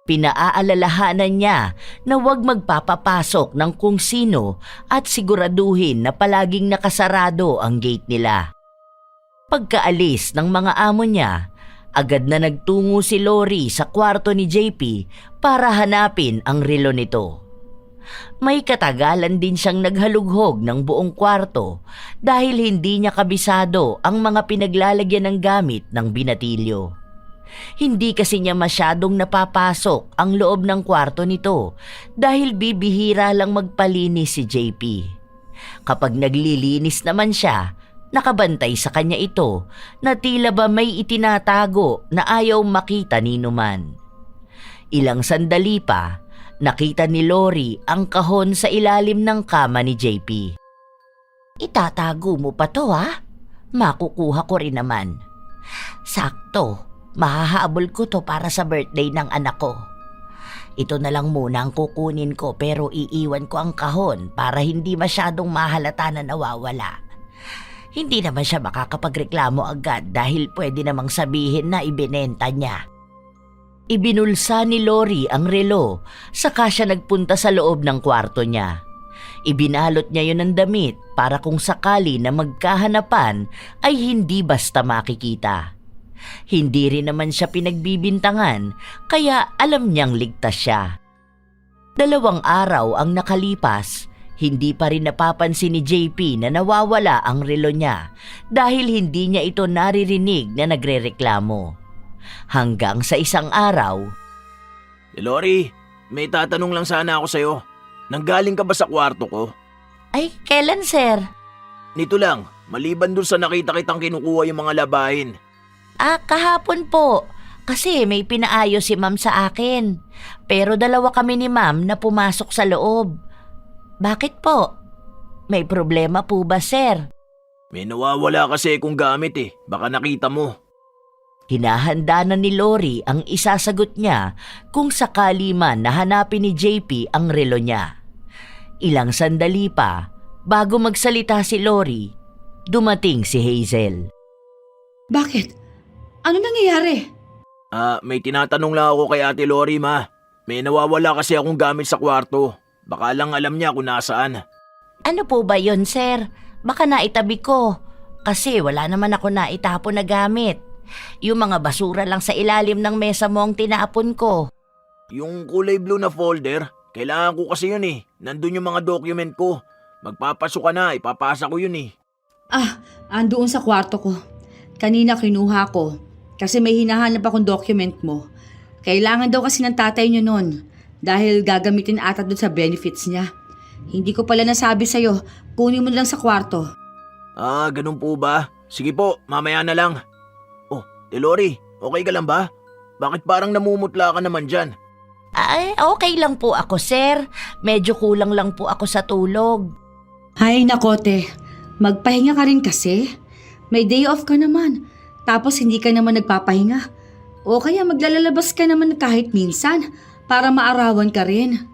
Pinaaalalahanan niya na huwag magpapapasok ng kung sino at siguraduhin na palaging nakasarado ang gate nila. Pagkaalis ng mga amo niya, agad na nagtungo si Lori sa kwarto ni JP para hanapin ang relo nito. May katagalan din siyang naghalughog ng buong kwarto dahil hindi niya kabisado ang mga pinaglalagyan ng gamit ng binatilyo. Hindi kasi niya masyadong napapasok ang loob ng kwarto nito dahil bibihira lang magpalinis si JP. Kapag naglilinis naman siya, nakabantay sa kanya ito na tila ba may itinatago na ayaw makita ni numan. Ilang sandali pa, nakita ni Lori ang kahon sa ilalim ng kama ni JP. Itatago mo pa to ha? Makukuha ko rin naman. Sakto, mahahabol ko to para sa birthday ng anak ko. Ito na lang muna ang kukunin ko pero iiwan ko ang kahon para hindi masyadong mahalata na nawawala. Hindi naman siya makakapagreklamo agad dahil pwede namang sabihin na ibinenta niya. Ibinulsa ni Lori ang relo, saka siya nagpunta sa loob ng kwarto niya. Ibinalot niya yun ng damit para kung sakali na magkahanapan ay hindi basta makikita. Hindi rin naman siya pinagbibintangan kaya alam niyang ligtas siya. 2 araw ang nakalipas, hindi pa rin napapansin ni JP na nawawala ang relo niya dahil hindi niya ito naririnig na nagrereklamo. Hanggang sa isang araw, Lori, may tatanong lang sana ako sa'yo. Nanggaling ka ba sa kwarto ko? "Ay, kailan sir?" Nito lang, maliban dun sa nakita kitang kinukuha yung mga labahin. Kahapon po. Kasi may pinaayos si ma'am sa akin. Pero 2 kami ni ma'am na pumasok sa loob. Bakit po? May problema po ba, sir? May nawawala kasi kung gamit baka nakita mo. Hinahanda na ni Lori ang isasagot niya kung sakali man nahanapin ni JP ang relo niya. Ilang sandali pa, bago magsalita si Lori, dumating si Hazel. Bakit? Ano nangyayari? May tinatanong lang ako kay Ate Lori, ma. May nawawala kasi akong gamit sa kwarto. Baka lang alam niya kung nasaan. Ano po ba yon, sir? Baka naitabi ko. Kasi wala naman ako naitapon na gamit. Yung mga basura lang sa ilalim ng mesa mo ang tinapon ko. Yung kulay blue na folder, kailangan ko kasi yun Nandun yung mga document ko. Magpapasok ka na, ipapasa ko yun Andoon sa kwarto ko. Kanina kinuha ko. Kasi may hinahanap akong document mo. Kailangan daw kasi ng tatay niyo nun. Dahil gagamitin ata doon sa benefits niya. Hindi ko pala nasabi sa'yo. Kunin mo lang sa kwarto. Ganun po ba? Sige po, mamaya na lang. Oh, Lori, okay ka lang ba? Bakit parang namumutla ka naman dyan? Ay, okay lang po ako, sir. Medyo kulang lang po ako sa tulog. Ay nakote, magpahinga ka rin kasi. May day off ka naman. Tapos hindi ka naman nagpapahinga. O kaya maglalabas ka naman kahit minsan para maarawan ka rin.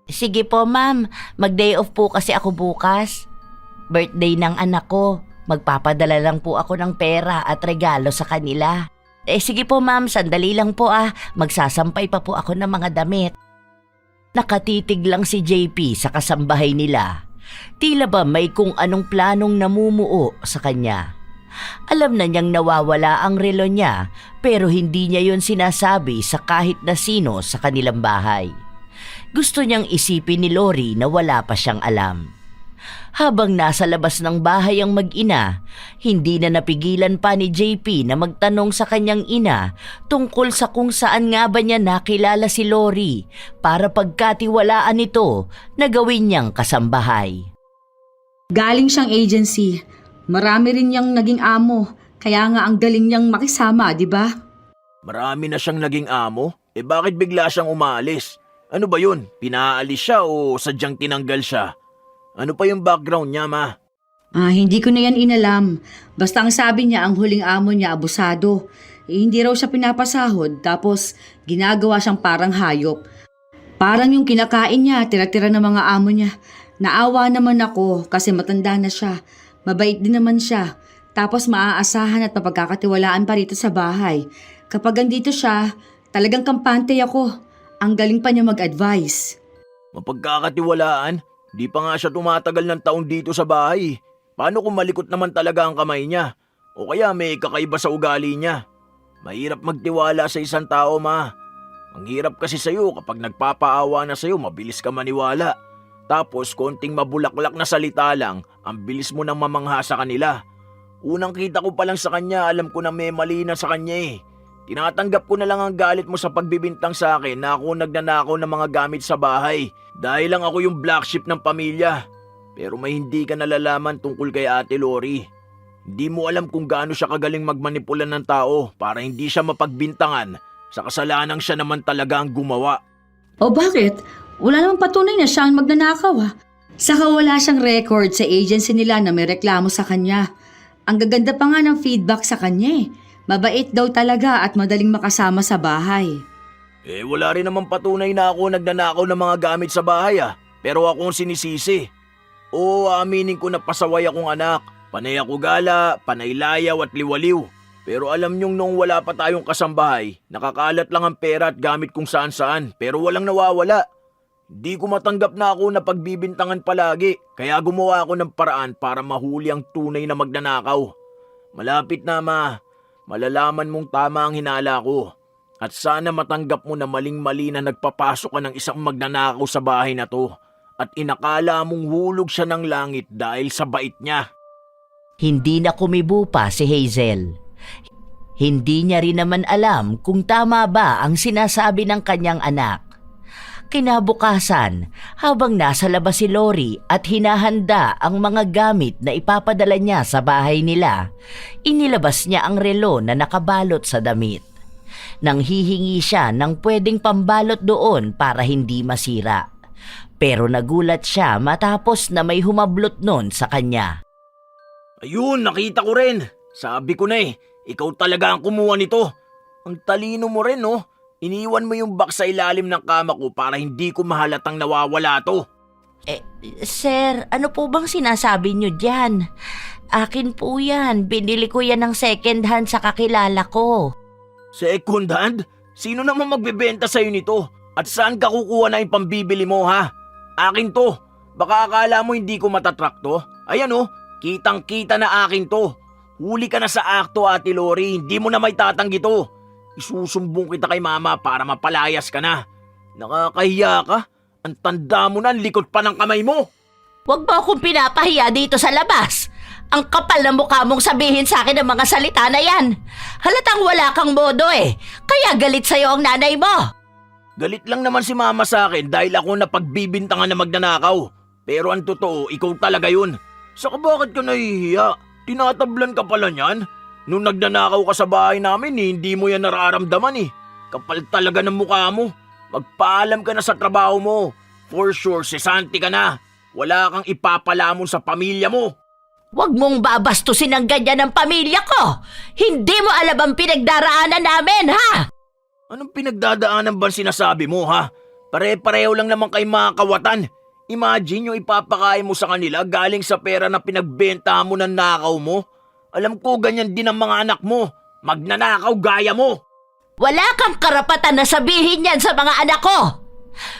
Sige po, ma'am. Mag-day off po kasi ako bukas. Birthday ng anak ko. Magpapadala lang po ako ng pera at regalo sa kanila. Sige po, ma'am. Sandali lang po Magsasampay pa po ako ng mga damit. Nakatitig lang si JP sa kasambahay nila. Tila ba may kung anong planong namumuo sa kanya. Alam na niyang nawawala ang relo niya pero hindi niya yon sinasabi sa kahit na sino sa kanilang bahay. Gusto niyang isipin ni Lori na wala pa siyang alam. Habang nasa labas ng bahay ang mag-ina, hindi na napigilan pa ni JP na magtanong sa kanyang ina tungkol sa kung saan nga ba niya nakilala si Lori para pagkatiwalaan ito na gawin niyang kasambahay. Galing siyang agency. Marami rin niyang naging amo. Kaya nga ang galing niyang makisama, di ba? Marami na siyang naging amo? Bakit bigla siyang umalis? Ano ba yun? Pinaalis siya o sadyang tinanggal siya? Ano pa yung background niya, ma? Hindi ko na yan inalam. Basta ang sabi niya, ang huling amo niya abusado. Hindi raw siya pinapasahod, tapos ginagawa siyang parang hayop. Parang yung kinakain niya, tira-tira ng mga amo niya. Naawa naman ako kasi matanda na siya. Mabait din naman siya. Tapos maaasahan at mapagkakatiwalaan pa rito sa bahay. Kapag andito siya, talagang kampante ako. Ang galing pa niya mag-advise. Mapagkakatiwalaan? Di pa nga siya tumatagal ng taon dito sa bahay. Paano kung malikot naman talaga ang kamay niya? O kaya may kakaiba sa ugali niya? Mahirap magtiwala sa isang tao, ma. Ang hirap kasi sa'yo kapag nagpapaawa na sa'yo, mabilis ka maniwala. Tapos konting mabulaklak na salita lang, ang bilis mo nang mamangha sa kanila. Unang kita ko pa lang sa kanya, alam ko na may mali na sa kanya Tinatanggap ko na lang ang galit mo sa pagbibintang sa akin na ako nagnanakaw ng mga gamit sa bahay. Dahil lang ako yung black sheep ng pamilya. Pero may hindi ka nalalaman tungkol kay Ate Lori. Hindi mo alam kung gaano siya kagaling magmanipula ng tao para hindi siya mapagbintangan sa kasalanang siya naman talaga ang gumawa. O bakit? Wala namang patunay na siya ang magnanakaw Saka wala siyang record sa agency nila na may reklamo sa kanya. Ang gaganda pa nga ng feedback sa kanya Mabait daw talaga at madaling makasama sa bahay. Wala rin naman patunay na ako nagnanakaw ng mga gamit sa bahay Pero ako ang sinisisi. Oo, aaminin ko na pasaway akong anak. Panay ako gala, panay layaw at liwaliw. Pero alam niyong nung wala pa tayong kasambahay, nakakalat lang ang pera at gamit kung saan-saan pero walang nawawala. Di ko matanggap na ako na pagbibintangan palagi, kaya gumawa ako ng paraan para mahuli ang tunay na magnanakaw. Malapit na malalaman mong tama ang hinala ko. At sana matanggap mo na maling-mali na nagpapasok ka ng isang magnanakaw sa bahay na to at inakala mong hulog siya ng langit dahil sa bait niya. Hindi na kumibo pa si Hazel. Hindi niya rin naman alam kung tama ba ang sinasabi ng kanyang anak. Kinabukasan, habang nasa labas si Lori at hinahanda ang mga gamit na ipapadala niya sa bahay nila, inilabas niya ang relo na nakabalot sa damit. Nang hihingi siya ng pwedeng pambalot doon para hindi masira. Pero nagulat siya matapos na may humablot nun sa kanya. Ayun, nakita ko rin. Sabi ko na ikaw talaga ang kumuha nito. Ang talino mo rin, no? Iniwan mo yung box sa ilalim ng kama ko para hindi ko mahalatang nawawala to. Sir, ano po bang sinasabi niyo dyan? Akin po yan. Binili ko yan ng second hand sa kakilala ko. Second hand? Sino naman magbebenta sa'yo nito? At saan ka kukuha na yung pambibili mo, ha? Akin to. Baka akala mo hindi ko matatrack to. Ayan kitang-kita na akin to. Huli ka na sa akto, Ate Lori. Hindi mo na may tatanggi to. Isusumbong kita kay mama para mapalayas ka na. Nakakahiya ka. Ang tanda mo na, ang likot pa ng kamay mo. Huwag mo akong pinapahiya dito sa labas. Ang kapal na mukha mong sabihin sa akin ang mga salita na yan. Halatang wala kang modo Kaya galit sa'yo ang nanay mo. Galit lang naman si mama sa akin dahil ako na pagbibintangan na magnanakaw. Pero ang totoo, ikaw talaga yun. Saka bakit ka nahihiya? Tinatablan ka pala niyan? Nung nagnanakaw ka sa bahay namin, hindi mo yan nararamdaman Kapal talaga ng mukha mo. Magpaalam ka na sa trabaho mo. For sure, sesanti ka na. Wala kang ipapalamon sa pamilya mo. Huwag mong babastusin ang ganyan ng pamilya ko. Hindi mo alam ang pinagdaraanan namin, ha? Anong pinagdadaanan ba sinasabi mo, ha? Pare-pareho lang naman kay mga kawatan. Imagine yung ipapakain mo sa kanila galing sa pera na pinagbenta mo ng nakaw mo. Alam ko ganyan din ang mga anak mo. Magnanakaw gaya mo. Wala kang karapatan na sabihin yan sa mga anak ko.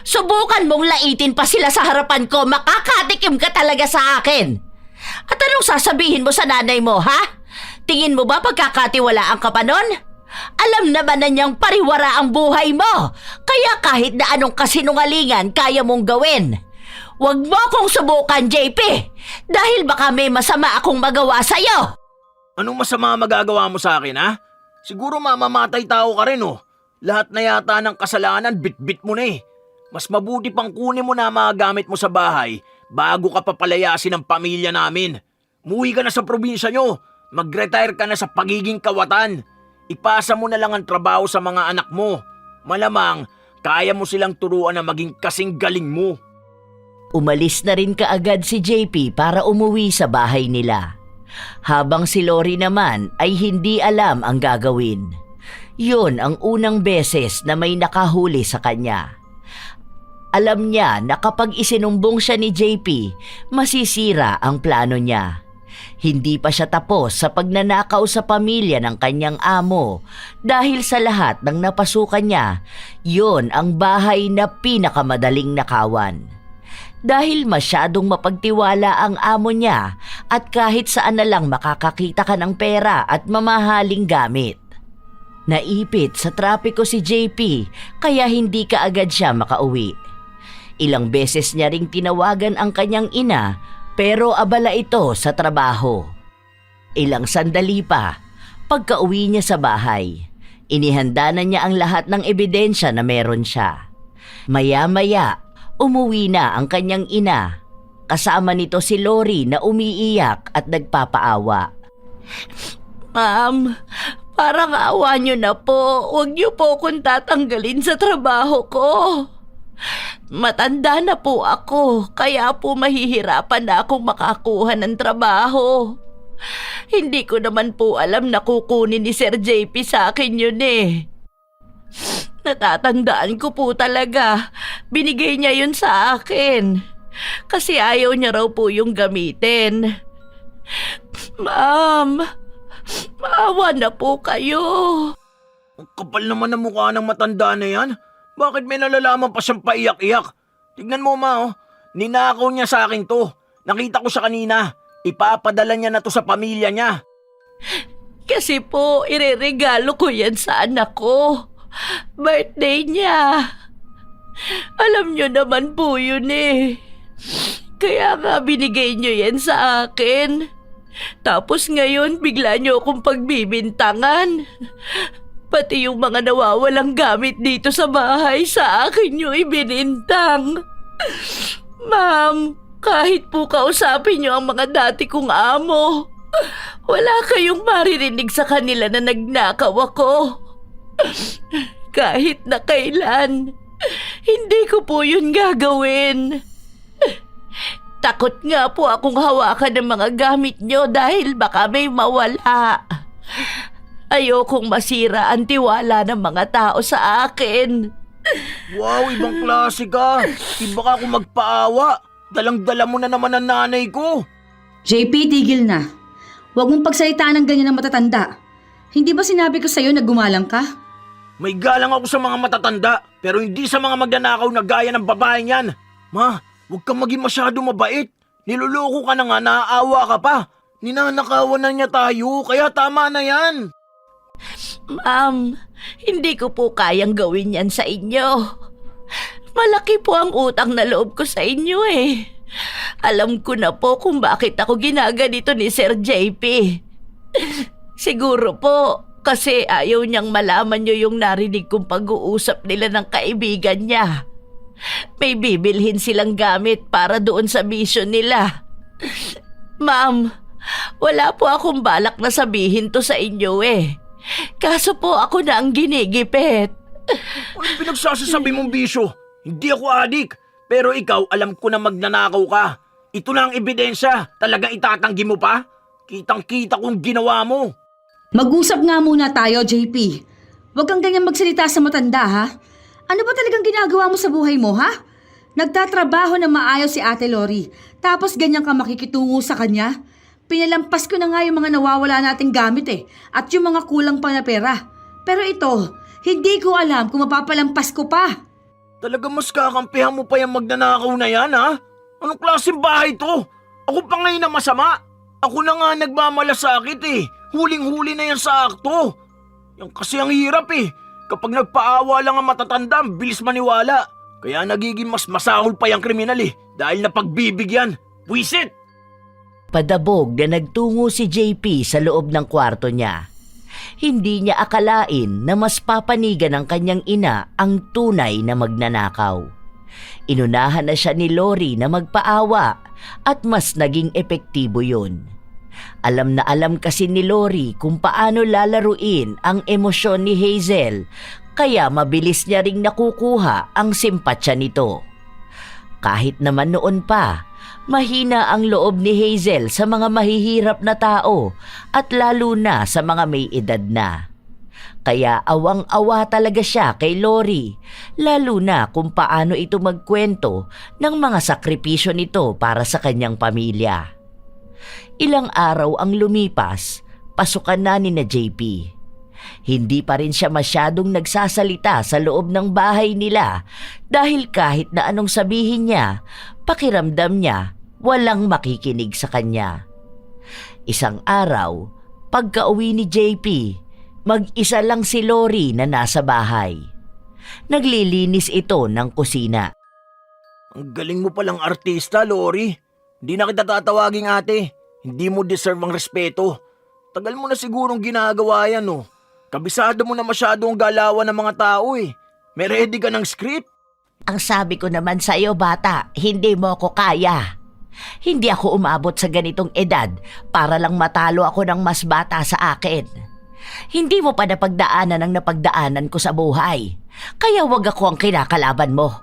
Subukan mong laitin pa sila sa harapan ko, makakatikim ka talaga sa akin. At anong sasabihin mo sa nanay mo, ha? Tingin mo ba pagkakatiwalaan ka pa nun? Alam naman na niyang pariwara ang buhay mo, kaya kahit na anong kasinungalingan kaya mong gawin. Huwag mo akong subukan, JP, dahil baka may masama akong magawa sa'yo. Anong masama magagawa mo sa akin, ha? Siguro mamamatay tao ka rin, Lahat na yata ng kasalanan, bit-bit mo na Mas mabuti pang kunin mo na mga gamit mo sa bahay bago ka papalayasin ng pamilya namin. Muwi ka na sa probinsya nyo. Mag-retire ka na sa pagiging kawatan. Ipasa mo na lang ang trabaho sa mga anak mo. Malamang, kaya mo silang turuan na maging kasing galing mo. Umalis na rin kaagad si JP para umuwi sa bahay nila. Habang si Lori naman ay hindi alam ang gagawin. Yun ang unang beses na may nakahuli sa kanya. Alam niya na kapag isinumbong siya ni JP, masisira ang plano niya. Hindi pa siya tapos sa pagnanakaw sa pamilya ng kanyang amo dahil sa lahat ng napasukan niya, yun ang bahay na pinakamadaling nakawan. Dahil masyadong mapagtiwala ang amo niya at kahit saan na lang makakakita ka ng pera at mamahaling gamit. Naipit sa trapiko si JP kaya hindi kaagad siya makauwi. Ilang beses niya ring tinawagan ang kanyang ina pero abala ito sa trabaho. Ilang sandali pa, pagka-uwi niya sa bahay, inihanda na niya ang lahat ng ebidensya na meron siya. Maya-maya, umuwi na ang kanyang ina. Kasama nito si Lori na umiiyak at nagpapaawa. Ma'am, parang awa niyo na po. Huwag niyo po akong tatanggalin sa trabaho ko. Matanda na po ako, kaya po mahihirapan na akong makakuha ng trabaho. Hindi ko naman po alam na kukunin ni Sir JP sa akin yun Natatandaan ko po talaga, binigay niya yun sa akin. Kasi ayaw niya raw po yung gamitin. Ma'am, maawa na po kayo. Ang kapal naman ng mukha ng matanda na yan. Bakit may nalalaman pa siyang paiyak-iyak? Tignan mo ma, oh. Ninakaw niya sa akin to. Nakita ko siya kanina. Ipapadala niya na to sa pamilya niya. Kasi po, ireregalo ko yan sa anak ko. Birthday niya. Alam niyo naman po yun eh. Kaya nga binigay niyo yan sa akin. Tapos ngayon bigla niyo akong pagbibintangan. Pati yung mga nawawalang gamit dito sa bahay sa akin niyo ibinintang. Ma'am, kahit po kausapin niyo ang mga dati kong amo, wala kayong maririnig sa kanila na nagnakaw ako. Kahit na kailan, hindi ko po yun gagawin. Takot nga po akong hawakan ng mga gamit nyo dahil baka may mawala. Ayokong masira ang tiwala ng mga tao sa akin. Wow, ibang klase ka. Iba ka kung magpaawa. Dalang-dala mo na naman ang nanay ko. JP, tigil na. Huwag mong pagsalitaan ng ganyan ng matatanda. Hindi ba sinabi ko sa'yo na gumalang ka? May galang ako sa mga matatanda, pero hindi sa mga magnanakaw na gaya ng babaeng yan. Ma, huwag kang maging masyado mabait. Niloloko ka na nga, naaawa ka pa. Ninanakawan na niya tayo, kaya tama na yan. Ma'am, hindi ko po kayang gawin yan sa inyo. Malaki po ang utang na loob ko sa inyo eh. Alam ko na po kung bakit ako ginaganito ni Sir JP. Siguro po kasi ayaw niyang malaman niyo yung narinig kong pag-uusap nila ng kaibigan niya. May bibilhin silang gamit para doon sa mission nila. Ma'am, wala po akong balak na sabihin to sa inyo eh. Kaso po ako na ang ginigipit. Ano pinagsasasabi mong bisyo? Hindi ako adik. Pero ikaw, alam ko na magnanakaw ka. Ito na ang ebidensya. Talagang itatanggi mo pa? Kitang-kita kong ginawa mo. Mag-usap nga muna tayo, JP. Huwag kang ganyan magsalita sa matanda, ha? Ano ba talagang ginagawa mo sa buhay mo, ha? Nagtatrabaho na maayos si Ate Lori, tapos ganyan ka makikitungo sa kanya? Pinalampas ko na nga yung mga nawawala nating gamit at yung mga kulang pa na pera. Pero ito, hindi ko alam kung mapapalampas ko pa. Talaga mas kakampihan mo pa yung magnanakaw na yan, ha? Anong klaseng bahay to? Ako pa ngayon na masama. Ako na nga nagmamalasakit Huling-huli na yan sa akto. Yan kasi ang hirap Kapag nagpaawa lang ang matatanda, bilis maniwala. Kaya nagiging mas masahol pa yung kriminal dahil napagbibigyan. Wisit! Padabog na nagtungo si JP sa loob ng kwarto niya. Hindi niya akalain na mas papanigan ng kanyang ina ang tunay na magnanakaw. Inunahan na siya ni Lori na magpaawa at mas naging epektibo yun. Alam na alam kasi ni Lori kung paano lalaruin ang emosyon ni Hazel, kaya mabilis niya ring nakukuha ang simpatsya nito. Kahit naman noon pa, mahina ang loob ni Hazel sa mga mahihirap na tao at lalo na sa mga may edad na. Kaya awang-awa talaga siya kay Lori, lalo na kung paano ito magkwento ng mga sakripisyo nito para sa kanyang pamilya. Ilang araw ang lumipas, pasukan na ni na JP. Hindi pa rin siya masyadong nagsasalita sa loob ng bahay nila dahil kahit na anong sabihin niya, pakiramdam niya walang makikinig sa kanya. Isang araw, pagka-uwi ni JP, mag-isa lang si Lori na nasa bahay. Naglilinis ito ng kusina. Ang galing mo palang artista, Lori. Hindi na kita tatawaging ate. Hindi mo deserve ang respeto. Tagal mo na sigurong ginagawa yan Kabisado mo na masyado ang galawan ng mga tao May ready ka ng script? Ang sabi ko naman sa iyo, bata, hindi mo ako kaya. Hindi ako umabot sa ganitong edad para lang matalo ako ng mas bata sa akin. Hindi mo pa napagdaanan ang napagdaanan ko sa buhay. Kaya wag ako ang kinakalaban mo.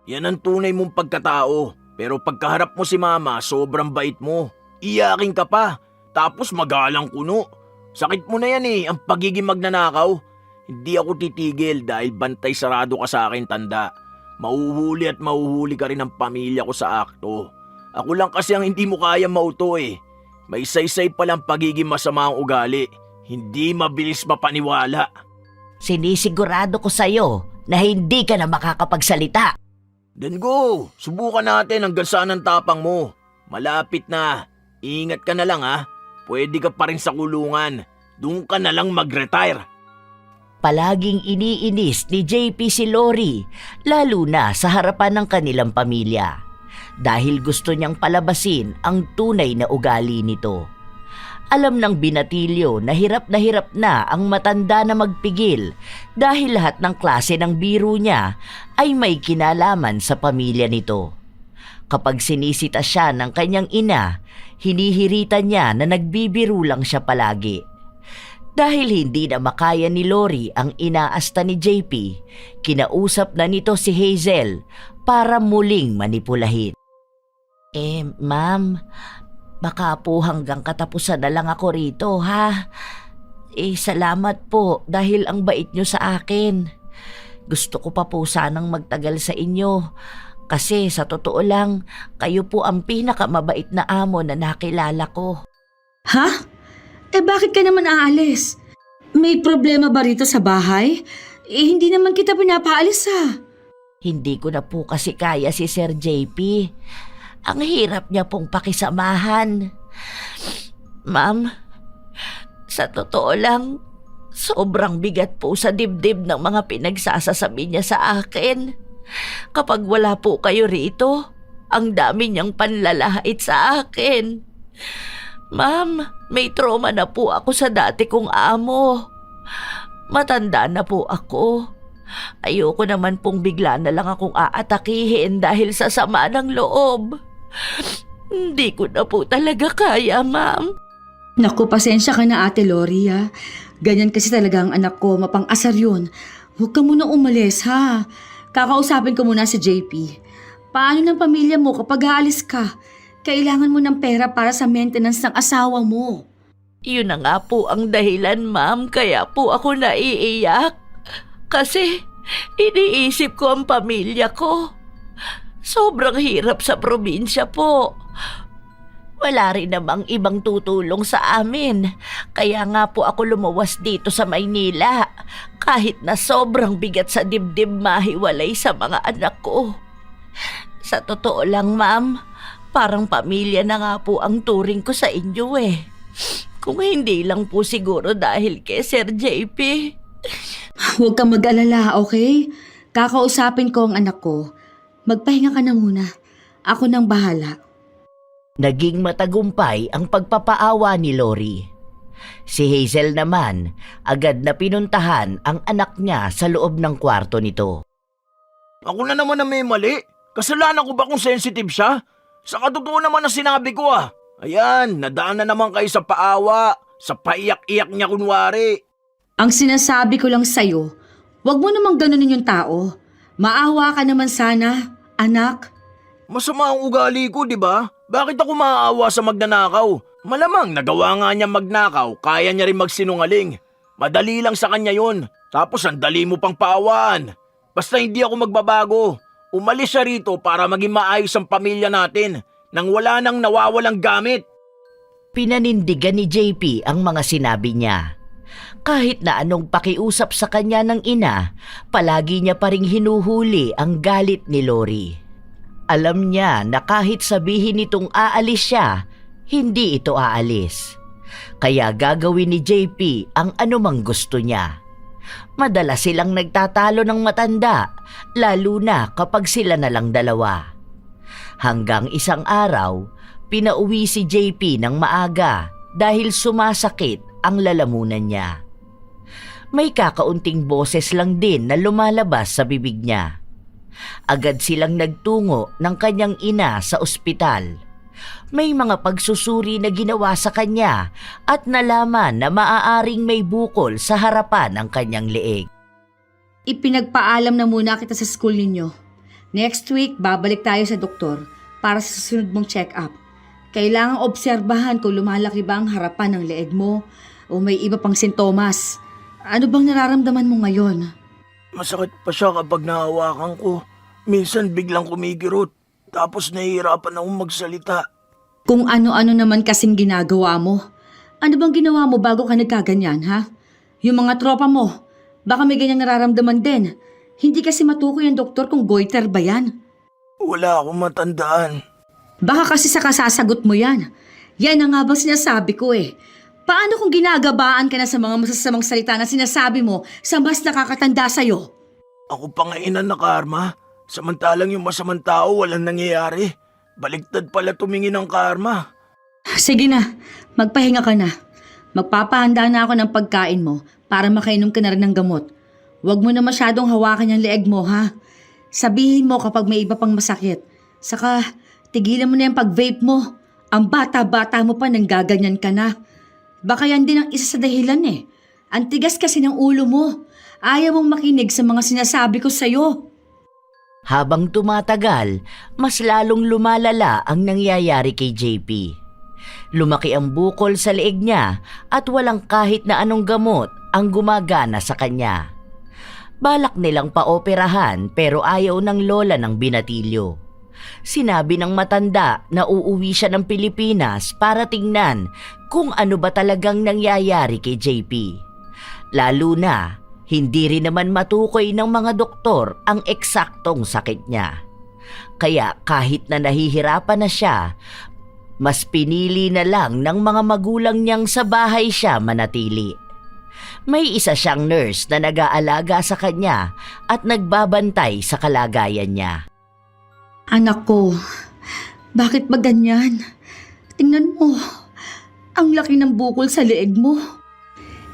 Yan ang tunay mong pagkatao. Pero pagkaharap mo si mama, sobrang bait mo. Iyakin ka pa. Tapos magalang kuno. Sakit mo na yan ang pagiging magnanakaw. Hindi ako titigil dahil bantay sarado ka sa akin, tanda. Mauhuli at mauhuli ka rin ang pamilya ko sa akto. Ako lang kasi ang hindi mo kaya mauto May saysay palang pagiging masama ang ugali. Hindi mabilis mapaniwala. Sinisigurado ko sa'yo na hindi ka na makakapagsalita. Then go! Subukan natin hanggang saan ang tapang mo. Malapit na. Ingat ka na lang ha. Pwede ka pa rin sa kulungan. Doon ka na lang mag-retire. Palaging iniinis ni JP si Lori, lalo na sa harapan ng kanilang pamilya. Dahil gusto niyang palabasin ang tunay na ugali nito. Alam ng binatilyo na hirap na ang matanda na magpigil dahil lahat ng klase ng biro niya ay may kinalaman sa pamilya nito. Kapag sinisita siya ng kanyang ina, hinihiritan niya na nagbibiro lang siya palagi. Dahil hindi na makaya ni Lori ang inaasta ni JP, kinausap na nito si Hazel para muling manipulahin. Ma'am, baka po hanggang katapusan na lang ako rito, ha? Salamat po dahil ang bait nyo sa akin. Gusto ko pa po sanang magtagal sa inyo. Kasi sa totoo lang, kayo po ang pinakamabait na amo na nakilala ko. Ha? Bakit ka naman aalis? May problema ba rito sa bahay? Hindi naman kita pinapaalis ha. Hindi ko na po kasi kaya si Sir JP. Ang hirap niya pong pakisamahan. Ma'am, sa totoo lang, sobrang bigat po sa dibdib ng mga pinagsasasabi niya sa akin. Kapag wala po kayo rito, ang dami niyang panlalait sa akin. Ma'am, may trauma na po ako sa dati kong amo. Matanda na po ako. Ayoko naman pong bigla na lang akong aatakihin dahil sa sama ng loob. Hindi ko na po talaga kaya, ma'am. Naku, pasensya ka na Ate Lori ha. Ganyan kasi talaga ang anak ko, mapang-asar yun. Huwag ka muna umalis ha. Kakausapin ko muna si JP. Paano ng pamilya mo kapag aalis ka? Kailangan mo ng pera para sa maintenance ng asawa mo. Yun na nga po ang dahilan, ma'am, kaya po ako naiiyak. Kasi iniisip ko ang pamilya ko. Sobrang hirap sa probinsya po. Wala rin namang ibang tutulong sa amin. Kaya nga po ako lumuwas dito sa Maynila. Kahit na sobrang bigat sa dibdib mahiwalay sa mga anak ko. Sa totoo lang, ma'am, parang pamilya na nga po ang turing ko sa inyo eh. Kung hindi lang po siguro dahil kay Sir JP. Huwag kang mag-alala, okay? Kakausapin ko ang anak ko. Magpahinga ka na muna. Ako nang bahala. Naging matagumpay ang pagpapaawa ni Lori. Si Hazel naman, agad na pinuntahan ang anak niya sa loob ng kwarto nito. Ako na naman na may mali. Kasalanan ko ba kung sensitive siya? Sa katotoo naman ang sinabi ko ah. Ayan, nadaan na naman kayo sa paawa, sa paiyak-iyak niya kunwari. Ang sinasabi ko lang sa'yo, huwag mo namang ganunin yung tao. Maawa ka naman sana, anak. Masama ang ugali ko, di ba? Bakit ako maaawa sa magnanakaw? Malamang nagawa nga niya magnakaw, kaya niya rin magsinungaling. Madali lang sa kanya yun. Tapos ang dali mo pang paawaan. Basta hindi ako magbabago. Umalis siya rito para maging maayos ang pamilya natin nang wala nang nawawalang gamit. Pinanindigan ni JP ang mga sinabi niya. Kahit na anong pakiusap sa kanya ng ina, palagi niya pa ring hinuhuli ang galit ni Lori. Alam niya na kahit sabihin nitong aalis siya, hindi ito aalis. Kaya gagawin ni JP ang anumang gusto niya. Madalas silang nagtatalo ng matanda, lalo na kapag sila na lang dalawa. Hanggang isang araw, pinauwi si JP ng maaga dahil sumasakit ang lalamunan niya. May kakaunting boses lang din na lumalabas sa bibig niya. Agad silang nagtungo ng kanyang ina sa ospital. May mga pagsusuri na ginawa sa kanya at nalaman na maaaring may bukol sa harapan ng kanyang leeg. Ipinagpaalam na muna kita sa school ninyo. Next week, babalik tayo sa doktor para sa susunod mong check-up. Kailangang obserbahan kung lumalaki ba ang harapan ng leeg mo o may iba pang sintomas. Ano bang nararamdaman mo ngayon? Masakit pa siya kapag nahawakan ko. Minsan biglang kumigirot. Tapos nahihirapan akong magsalita. Kung ano-ano naman kasing ginagawa mo. Ano bang ginawa mo bago ka nagkaganyan, ha? Yung mga tropa mo, baka may ganyang nararamdaman din. Hindi kasi matukoy ang doktor kung goiter ba yan. Wala akong matandaan. Baka kasi sa kasasagot mo yan. Yan ang nga bang sinasabi ko eh. Paano kung ginagabaan ka na sa mga masasamang salita na sinasabi mo sa mas nakakatanda sa'yo? Ako pa nga ina na karma. Samantalang yung masamang tao walang nangyayari. Baligtad pala tumingin ng karma. Sige na, magpahinga ka na. Magpapahanda na ako ng pagkain mo para makainom ka na rin ng gamot. Huwag mo na masyadong hawakan yung leeg mo ha. Sabihin mo kapag may iba pang masakit. Saka tigilan mo na yung pag-vape mo. Ang bata-bata mo pa nang gaganyan ka na. Baka yan din ang isa sa dahilan eh. Ang tigas kasi ng ulo mo. Ayaw mong makinig sa mga sinasabi ko sa'yo. Habang tumatagal, mas lalong lumalala ang nangyayari kay JP. Lumaki ang bukol sa leeg niya at walang kahit na anong gamot ang gumagana sa kanya. Balak nilang paoperahan pero ayaw ng lola ng binatilyo. Sinabi ng matanda na uuwi siya ng Pilipinas para tingnan kung ano ba talagang nangyayari kay JP. Lalo na, hindi rin naman matukoy ng mga doktor ang eksaktong sakit niya. Kaya kahit na nahihirapan na siya, mas pinili na lang ng mga magulang niyang sa bahay siya manatili. May isa siyang nurse na nag-aalaga sa kanya at nagbabantay sa kalagayan niya. Anak ko, bakit ba ganyan? Tingnan mo, ang laki ng bukol sa leeg mo.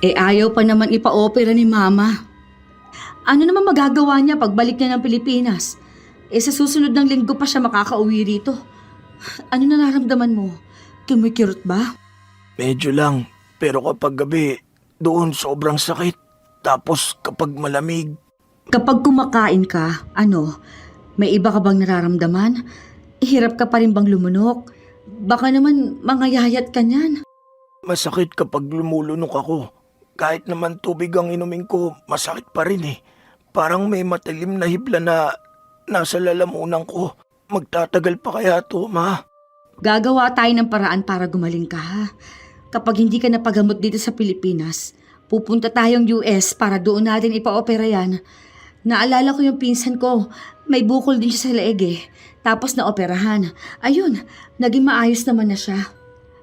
Ayaw pa naman ipa-opera ni Mama. Ano naman magagawa niya pagbalik niya ng Pilipinas? Sa susunod ng linggo pa siya makakauwi rito. Ano nararamdaman mo? Kumikirot ba? Medyo lang, pero kapag gabi, doon sobrang sakit. Tapos kapag malamig, Kapag kumakain ka, may iba ka bang nararamdaman? Hirap ka pa rin bang lumunok? Baka naman mangayayat ka niyan. masakit kapag lumulunok ako. Kahit naman tubig ang inumin ko, masakit pa rin eh. Parang may matalim na hibla na nasa lalamunan ko. Magtatagal pa kaya to, Ma? Gagawa tayo ng paraan para gumaling ka ha. Kapag hindi ka napagamot dito sa Pilipinas, pupunta tayong US para doon natin ipa-opera yan. Naalala ko yung pinsan ko, may bukol din siya sa leeg eh. Tapos naoperahan. Ayun, naging maayos naman na siya.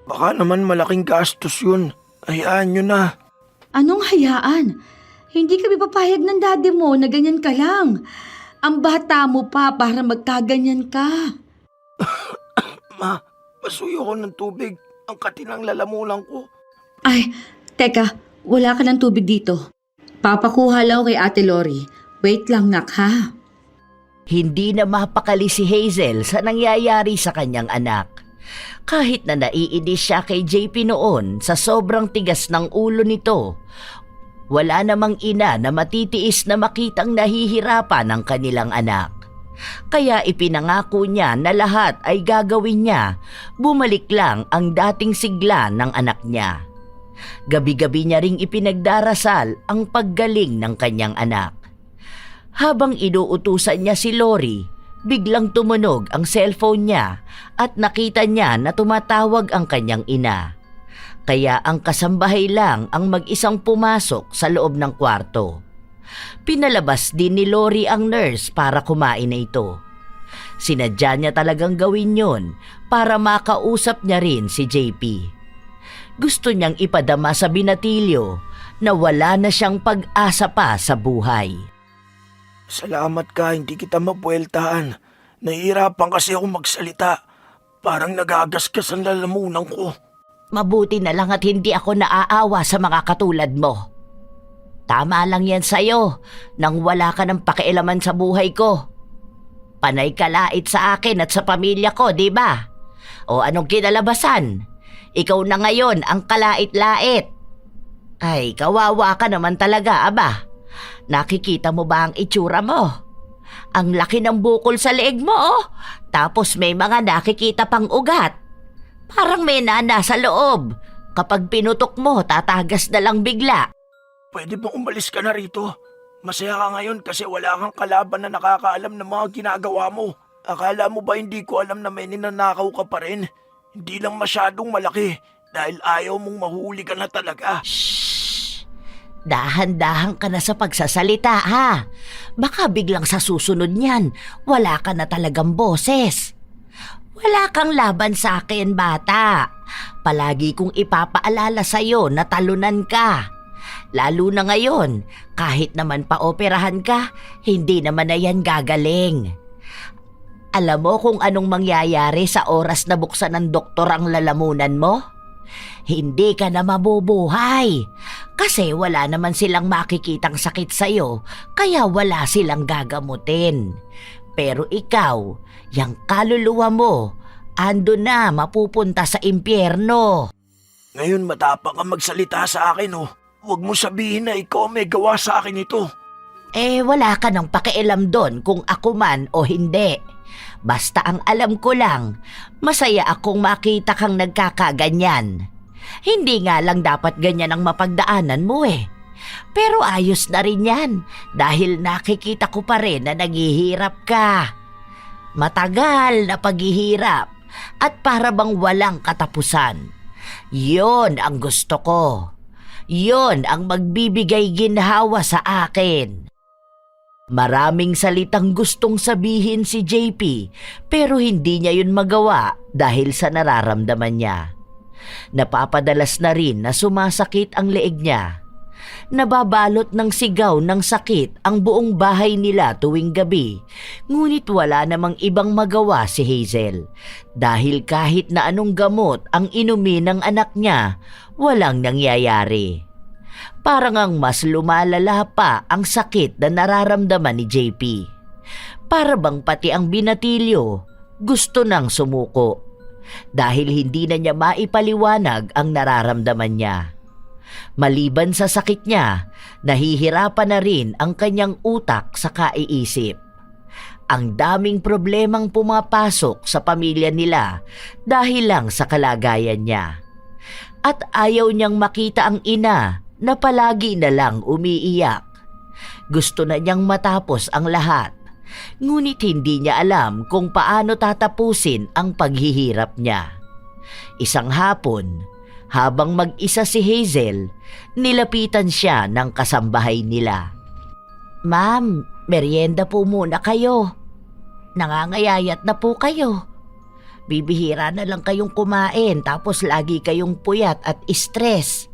Baka naman malaking gastos yun. Hayaan nyo na. Anong hayaan? Hindi kami papayag ng daddy mo na ganyan ka lang. Ang bata mo pa para magkaganyan ka. Ma, pasuyo ko ng tubig. Ang katinang lalamunan ko. Ay, teka, wala ka ng tubig dito. Papakuha lang ako kay Ate Lori. Wait lang nak ha. Hindi na mapakali si Hazel sa nangyayari sa kanyang anak. Kahit na naiinis siya kay JP noon sa sobrang tigas ng ulo nito, wala namang ina na matitiis na makitang nahihirapan ang kanilang anak. Kaya ipinangako niya na lahat ay gagawin niya, bumalik lang ang dating sigla ng anak niya. Gabi-gabi niya ring ipinagdarasal ang paggaling ng kanyang anak. Habang inuutusan niya si Lori, biglang tumunog ang cellphone niya at nakita niya na tumatawag ang kanyang ina. Kaya ang kasambahay lang ang mag-isang pumasok sa loob ng kwarto. Pinalabas din ni Lori ang nurse para kumain na ito. Sinadya niya talagang gawin yon para makausap niya rin si JP. Gusto niyang ipadama sa binatilyo na wala na siyang pag-asa pa sa buhay. Salamat ka, hindi kita mapuweltahan. Nahihirapan kasi ako magsalita. Parang nagagasgas ang lalamunan ko. Mabuti na lang at hindi ako naaawa sa mga katulad mo. Tama lang yan sa'yo nang wala ka ng pakialaman sa buhay ko. Panay kalait sa akin at sa pamilya ko, di ba? O anong kinalabasan? Ikaw na ngayon ang kalait-lait. Ay, kawawa ka naman talaga, aba. Nakikita mo ba ang itsura mo? Ang laki ng bukol sa leeg mo, oh. Tapos may mga nakikita pang ugat. Parang may nana sa loob. Kapag pinutok mo, tatagas na lang bigla. Pwede bang umalis ka na rito? Masaya ka ngayon kasi wala kang kalaban na nakakaalam ng mga ginagawa mo. Akala mo ba hindi ko alam na may ninanakaw ka pa rin? Hindi lang masyadong malaki dahil ayaw mong mahuli ka na talaga. Shhh! Dahan-dahan ka na sa pagsasalita ha. Baka biglang sa susunod niyan, wala ka na talagang boses. Wala kang laban sa akin, bata. Palagi kong ipapaalala sa'yo na talunan ka. Lalo na ngayon, kahit naman paoperahan ka, hindi naman na yan gagaling. Alam mo kung anong mangyayari sa oras na buksan ng doktor ang lalamunan mo? Hindi ka na mabubuhay. Kasi wala naman silang makikitang sakit sa'yo, kaya wala silang gagamutin. Pero ikaw, yung kaluluwa mo, ando na mapupunta sa impyerno. Ngayon matapang ka magsalita sa akin oh. Huwag mo sabihin na ikaw may gawa sa akin ito. Wala ka nang pakialam doon kung ako man o hindi. Basta ang alam ko lang, masaya akong makita kang nagkakaganyan. Hindi nga lang dapat ganyan ang mapagdaanan mo eh. Pero ayos na rin yan dahil nakikita ko pa rin na naghihirap ka. Matagal na paghihirap at para bang walang katapusan. Yon ang gusto ko. Yon ang magbibigay ginhawa sa akin. Maraming salitang gustong sabihin si JP pero hindi niya yun magawa dahil sa nararamdaman niya. Napapadalas na rin na sumasakit ang leeg niya. Nababalot ng sigaw ng sakit ang buong bahay nila tuwing gabi, ngunit wala namang ibang magawa si Hazel dahil kahit na anong gamot ang inumin ng anak niya, walang nangyayari. Parang ang mas lumalala pa ang sakit na nararamdaman ni JP. Para bang pati ang binatilyo gusto nang sumuko dahil hindi na niya maipaliwanag ang nararamdaman niya. Maliban sa sakit niya, nahihirapan na rin ang kanyang utak sa kaiisip. Ang daming problemang pumapasok sa pamilya nila dahil lang sa kalagayan niya. At ayaw niyang makita ang ina na palagi na lang umiiyak. Gusto na niyang matapos ang lahat, ngunit hindi niya alam kung paano tatapusin ang paghihirap niya. Isang hapon, habang mag-isa si Hazel, nilapitan siya ng kasambahay nila. "Ma'am, merienda po muna kayo. Nangangayayat na po kayo. Bibihira na lang kayong kumain tapos lagi kayong puyat at stress.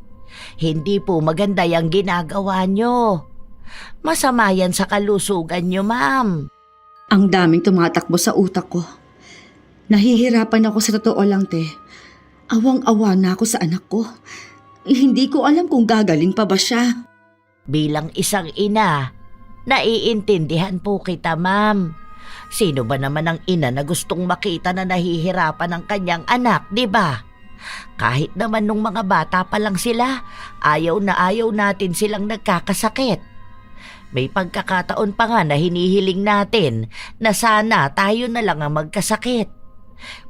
Hindi po maganda yung ginagawa nyo. Masama yan sa kalusugan nyo, ma'am." Ang daming tumatakbo sa utak ko. Nahihirapan ako sa totoo lang, te. Awang-awa na ako sa anak ko. Hindi ko alam kung gagaling pa ba siya. Bilang isang ina, naiintindihan po kita, ma'am. Sino ba naman ang ina na gustong makita na nahihirapan ang kanyang anak, di ba? Kahit naman nung mga bata pa lang sila, ayaw na ayaw natin silang nagkakasakit. May pagkakataon pa nga na hinihiling natin na sana tayo na lang ang magkasakit.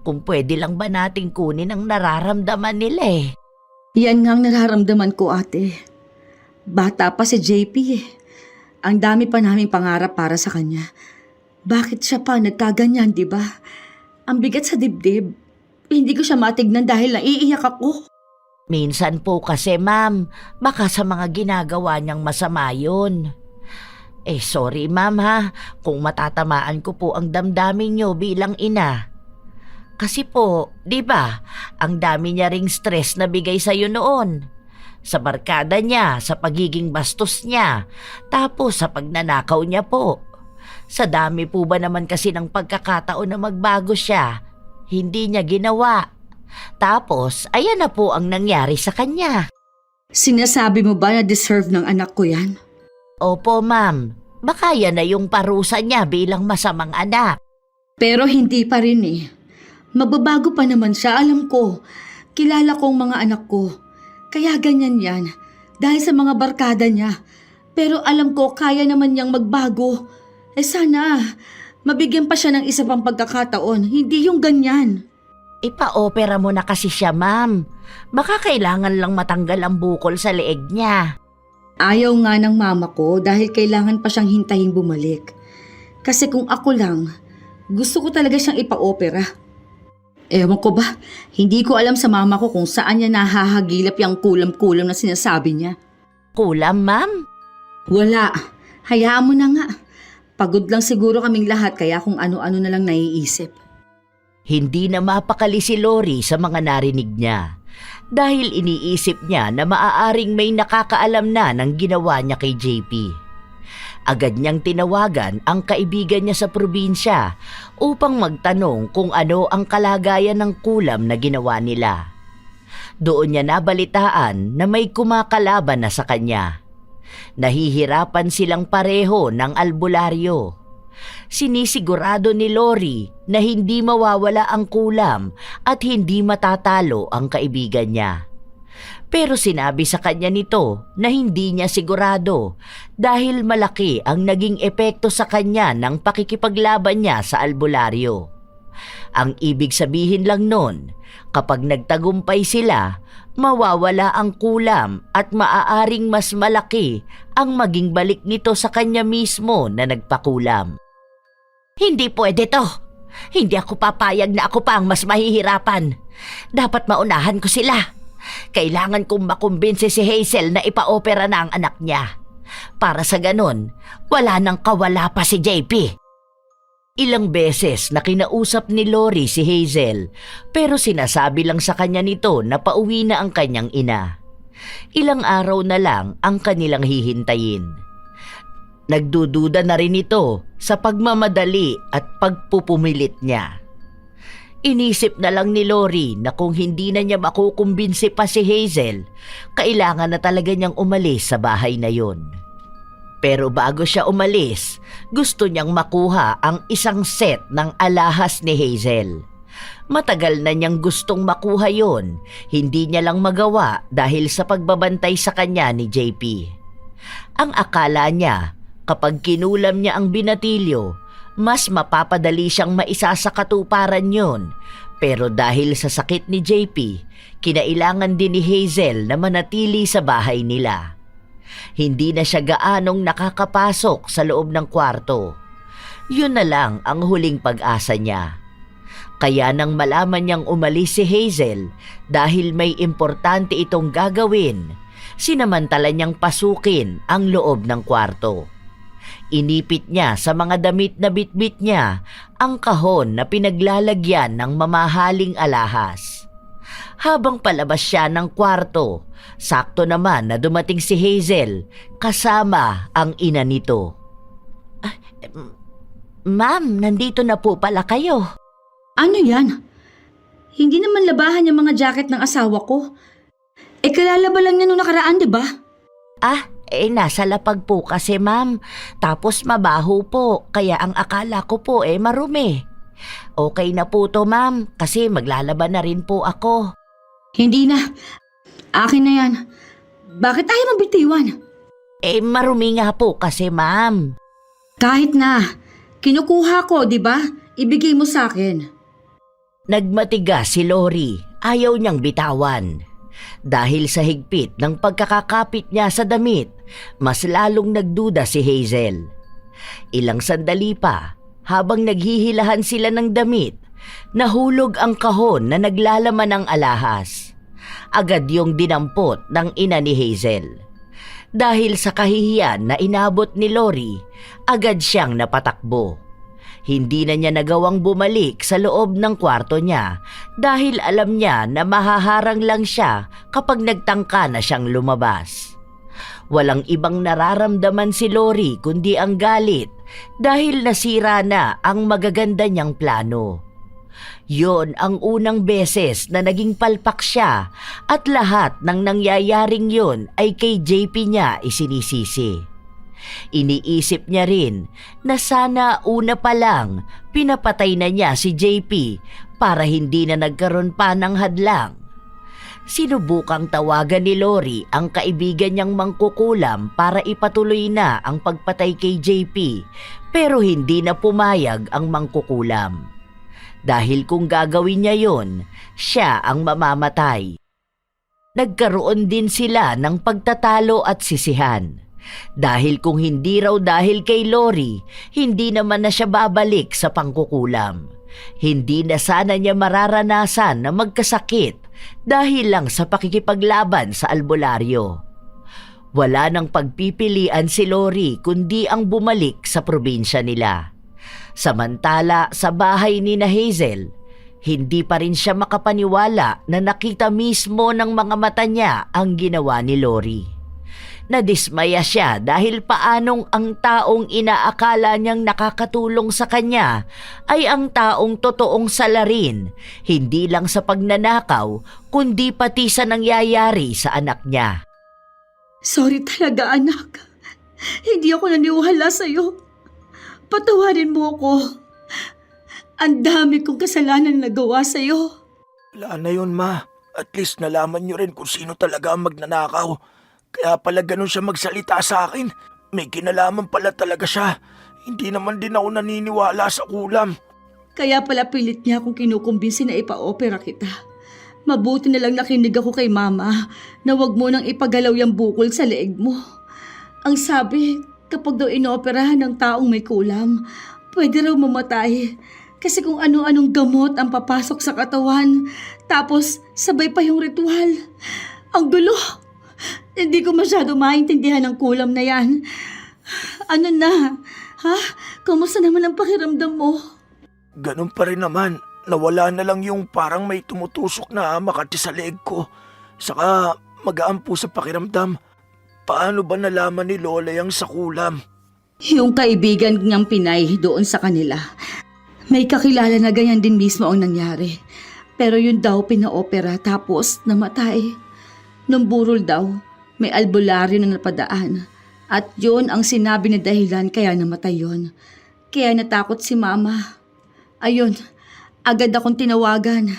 Kung pwede lang ba nating kunin ang nararamdaman nila eh. Yan nga ang nararamdaman ko, ate. Bata pa si JP eh. Ang dami pa naming pangarap para sa kanya. Bakit siya pa nagkaganyan, di ba? Ang bigat sa dibdib. Hindi ko siya matignan dahil naiiyak ako. Minsan po kasi, ma'am, baka sa mga ginagawa niyang masama yun. Sorry ma'am ha, kung matatamaan ko po ang damdamin niyo bilang ina. Kasi po, di ba, ang dami niya ring stress na bigay sa'yo noon. Sa barkada niya, sa pagiging bastos niya, tapos sa pagnanakaw niya po. Sa dami po ba naman kasi ng pagkakataon na magbago siya, hindi niya ginawa. Tapos, ayan na po ang nangyari sa kanya. Sinasabi mo ba na deserve ng anak ko yan? Opo ma'am, baka yan na yung parusa niya bilang masamang anak. Pero hindi pa rin eh. Magbabago pa naman siya, alam ko. Kilala ko ang mga anak ko. Kaya ganyan yan, dahil sa mga barkada niya. Pero alam ko kaya naman niyang magbago. Sana, mabigyan pa siya ng isa pang pagkakataon, hindi yung ganyan. Ipa-opera mo na kasi siya, ma'am. Baka kailangan lang matanggal ang bukol sa leeg niya. Ayaw nga ng mama ko dahil kailangan pa siyang hintayin bumalik. Kasi kung ako lang, gusto ko talaga siyang ipa-opera. Ewan ko ba, hindi ko alam sa mama ko kung saan niya nahahagilap yung kulam-kulam na sinasabi niya. kulam, ma'am? Wala. Hayaan mo na nga. Pagod lang siguro kaming lahat kaya kung ano-ano na lang naiisip. Hindi na mapakali si Lori sa mga narinig niya dahil iniisip niya na maaaring may nakakaalam na ng ginawa niya kay JP. Agad niyang tinawagan ang kaibigan niya sa probinsya upang magtanong kung ano ang kalagayan ng kulam na ginawa nila. Doon niya nabalitaan na may kumakalaban na sa kanya. Nahihirapan silang pareho ng albularyo. Sinisigurado ni Lori na hindi mawawala ang kulam at hindi matatalo ang kaibigan niya. Pero sinabi sa kanya nito na hindi niya sigurado dahil malaki ang naging epekto sa kanya ng pakikipaglaban niya sa albularyo. Ang ibig sabihin lang nun, kapag nagtagumpay sila, mawawala ang kulam at maaaring mas malaki ang maging balik nito sa kanya mismo na nagpakulam. Hindi pwede to. Hindi ako papayag na ako pa ang mas mahihirapan. Dapat maunahan ko sila. Kailangan kong makumbinsi si Hazel na ipa-opera na ang anak niya. Para sa ganon, wala nang kawala pa si JP. Ilang beses na kinausap ni Lori si Hazel pero sinasabi lang sa kanya nito na pauwi na ang kanyang ina. Ilang araw na lang ang kanilang hihintayin. Nagdududa na rin ito sa pagmamadali at pagpupumilit niya. Inisip na lang ni Lori na kung hindi na niya makukumbinsi pa si Hazel, kailangan na talaga niyang umalis sa bahay na yun. Pero bago siya umalis, gusto niyang makuha ang isang set ng alahas ni Hazel. Matagal na niyang gustong makuha yon, hindi niya lang magawa dahil sa pagbabantay sa kanya ni JP. Ang akala niya, kapag kinulam niya ang binatilyo, mas mapapadali siyang maisa sa katuparan yun. Pero dahil sa sakit ni JP, kinailangan din ni Hazel na manatili sa bahay nila. Hindi na siya gaanong nakakapasok sa loob ng kwarto. Yun na lang ang huling pag-asa niya. Kaya nang malaman niyang umalis si Hazel dahil may importante itong gagawin, sinamantala niyang pasukin ang loob ng kwarto. Inipit niya sa mga damit na bitbit niya ang kahon na pinaglalagyan ng mamahaling alahas. Habang palabas siya ng kwarto, sakto naman na dumating si Hazel kasama ang ina nito. Ma'am, nandito na po pala kayo. Ano yan? Hindi naman labahan yung mga jacket ng asawa ko. Kalalaba lang niya nung nakaraan, di ba? Nasa lapag po kasi ma'am. Tapos mabaho po, kaya ang akala ko po marumi. Okay na po to ma'am, kasi maglalaba na rin po ako. Hindi na. Akin na yan. Bakit ayaw mong bitiwan? Marumi nga po kasi ma'am. Kahit na. Kinukuha ko, di ba? Ibigay mo sa akin. Nagmatigas si Lori, ayaw niyang bitawan. Dahil sa higpit ng pagkakakapit niya sa damit, mas lalong nagduda si Hazel. Ilang sandali pa, habang naghihilahan sila ng damit, nahulog ang kahon na naglalaman ng alahas. Agad yung dinampot ng ina ni Hazel. Dahil sa kahihiyan na inabot ni Lori, agad siyang napatakbo. Hindi na niya nagawang bumalik sa loob ng kwarto niya dahil alam niya na mahaharang lang siya kapag nagtangka na siyang lumabas. Walang ibang nararamdaman si Lori kundi ang galit dahil nasira na ang magaganda niyang plano. Yon ang unang beses na naging palpak siya at lahat ng nangyayaring yon ay kay JP niya isinisisi. Iniisip niya rin na sana una pa lang pinapatay na niya si JP para hindi na nagkaroon pa ng hadlang. Sinubukang tawagan ni Lori ang kaibigan niyang mangkukulam para ipatuloy na ang pagpatay kay JP pero hindi na pumayag ang mangkukulam. Dahil kung gagawin niya yon, siya ang mamamatay. Nagkaroon din sila ng pagtatalo at sisihan. Dahil kung hindi raw dahil kay Lori, hindi naman na siya babalik sa pangkukulam. Hindi na sana niya mararanasan na magkasakit dahil lang sa pakikipaglaban sa albularyo. Wala nang pagpipilian si Lori kundi ang bumalik sa probinsya nila. Samantala sa bahay ni na Hazel, hindi pa rin siya makapaniwala na nakita mismo ng mga mata niya ang ginawa ni Lori. Nadismaya siya dahil paanong ang taong inaakala niyang nakakatulong sa kanya ay ang taong totoong salarin, hindi lang sa pagnanakaw kundi pati sa nangyayari sa anak niya. Sorry talaga, anak. Hindi ako naniwala sa'yo. Patawarin mo ako. Ang dami kong kasalanan na nagawa sa'yo. Wala na yun, Ma. At least nalaman niyo rin kung sino talaga ang magnanakaw. Kaya pala ganun siya magsalita sa akin. May kinalaman pala talaga siya. Hindi naman din ako naniniwala sa kulam. Kaya pala pilit niya akong kinukumbinsi na ipa-opera kita. Mabuti na lang nakinig ako kay Mama na wag mo nang ipagalaw yung bukol sa leeg mo. Ang sabi, kapag daw inoperahan ng taong may kulam, pwede raw mamatay. Kasi kung ano-anong gamot ang papasok sa katawan, tapos sabay pa yung ritual. Ang gulo! Hindi ko masyado maintindihan ang kulam na yan. Ano na? Ha? Kumusta naman ang pakiramdam mo? Ganun pa rin naman. Nawala na lang yung parang may tumutusok na makati sa leeg ko. Saka magaan po sa pakiramdam. Paano ba nalaman ni Lola yung sa kulam? Yung kaibigan niyang Pinay doon sa kanila. May kakilala na ganyan din mismo ang nangyari. Pero yun daw pinaopera tapos namatay. Nung burol daw, may albularyo na napadaan. At yun ang sinabi na dahilan kaya namatay yun. Kaya natakot si Mama. Ayun, agad akong tinawagan.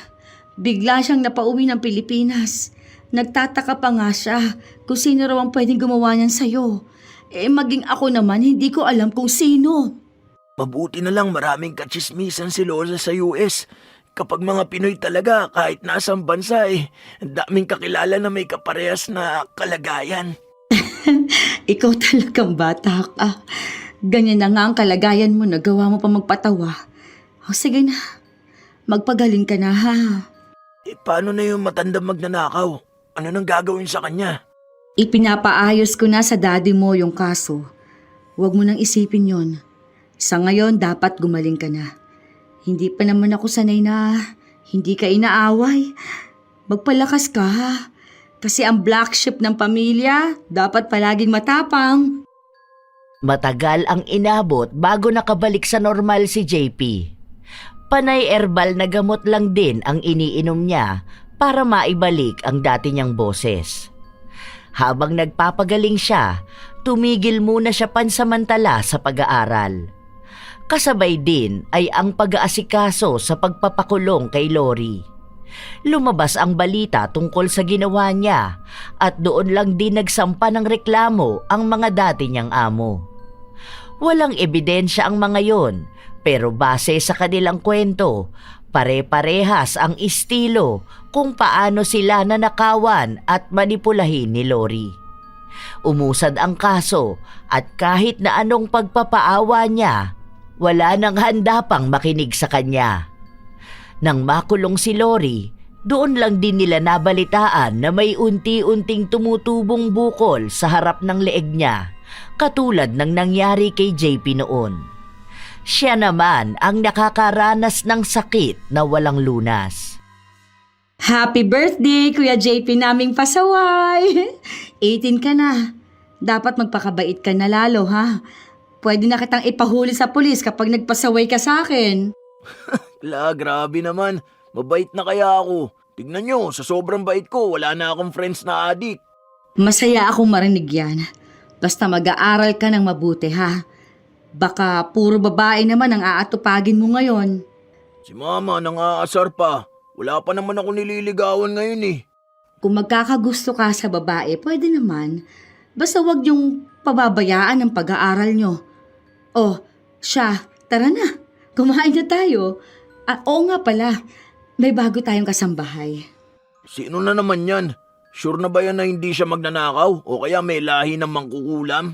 Bigla siyang napauwi ng Pilipinas. Nagtataka pa nga siya kung sino raw ang pwedeng gumawa niyan sa'yo. Maging ako naman, hindi ko alam kung sino. Mabuti na lang maraming katsismisan si Lola sa US. Kapag mga Pinoy talaga, kahit nasang bansa ang daming kakilala na may kaparehas na kalagayan. Ikaw talagang bata ka. Ganyan na nga ang kalagayan mo, nagawa mo pa magpatawa. O sige na, magpagaling ka na ha. Paano na yung matandang magnanakaw? Ano nang gagawin sa kanya? Ipinapaayos ko na sa daddy mo yung kaso. Huwag mo nang isipin yon. Sa ngayon, dapat gumaling ka na. Hindi pa naman ako sanay na hindi ka inaaway. Magpalakas ka ha. Kasi ang black sheep ng pamilya, dapat palaging matapang. Matagal ang inabot bago nakabalik sa normal si JP. Panay herbal na gamot lang din ang iniinom niya para maibalik ang dati niyang boses. Habang nagpapagaling siya, tumigil muna siya pansamantala sa pag-aaral. Kasabay din ay ang pag-aasikaso sa pagpapakulong kay Lori. Lumabas ang balita tungkol sa ginawa niya at doon lang din nagsampa ng reklamo ang mga dati niyang amo. Walang ebidensya ang mga yon, pero base sa kanilang kwento, pare-parehas ang estilo kung paano sila nanakawan at manipulahin ni Lori. Umusad ang kaso at kahit na anong pagpapaawa niya, wala nang handa pang makinig sa kanya. Nang makulong si Lori, doon lang din nila nabalitaan na may unti-unting tumutubong bukol sa harap ng leeg niya, katulad ng nangyari kay JP noon. Siya naman ang nakakaranas ng sakit na walang lunas. Happy birthday, Kuya JP naming pasaway! 18 ka na. Dapat magpakabait ka na lalo, ha? Pwede na kitang ipahuli sa pulis kapag nagpasaway ka sa akin. Grabe naman. Mabait na kaya ako. Tignan nyo, sa sobrang bait ko, wala na akong friends na adik. Masaya akong marinig yan. Basta mag-aaral ka ng mabuti, ha? Baka puro babae naman ang aatupagin mo ngayon. Si Mama nangaasar pa. Wala pa naman ako nililigawan ngayon eh. Kung magkakagusto ka sa babae, pwede naman. Basta wag yung pababayaan ang pag-aaral nyo. Oh, siya, tara na. Kumain na tayo. Oo nga pala, may bago tayong kasambahay. Sino na naman yan? Sure na ba yan na hindi siya magnanakaw? O kaya may lahi ng mangkukulam?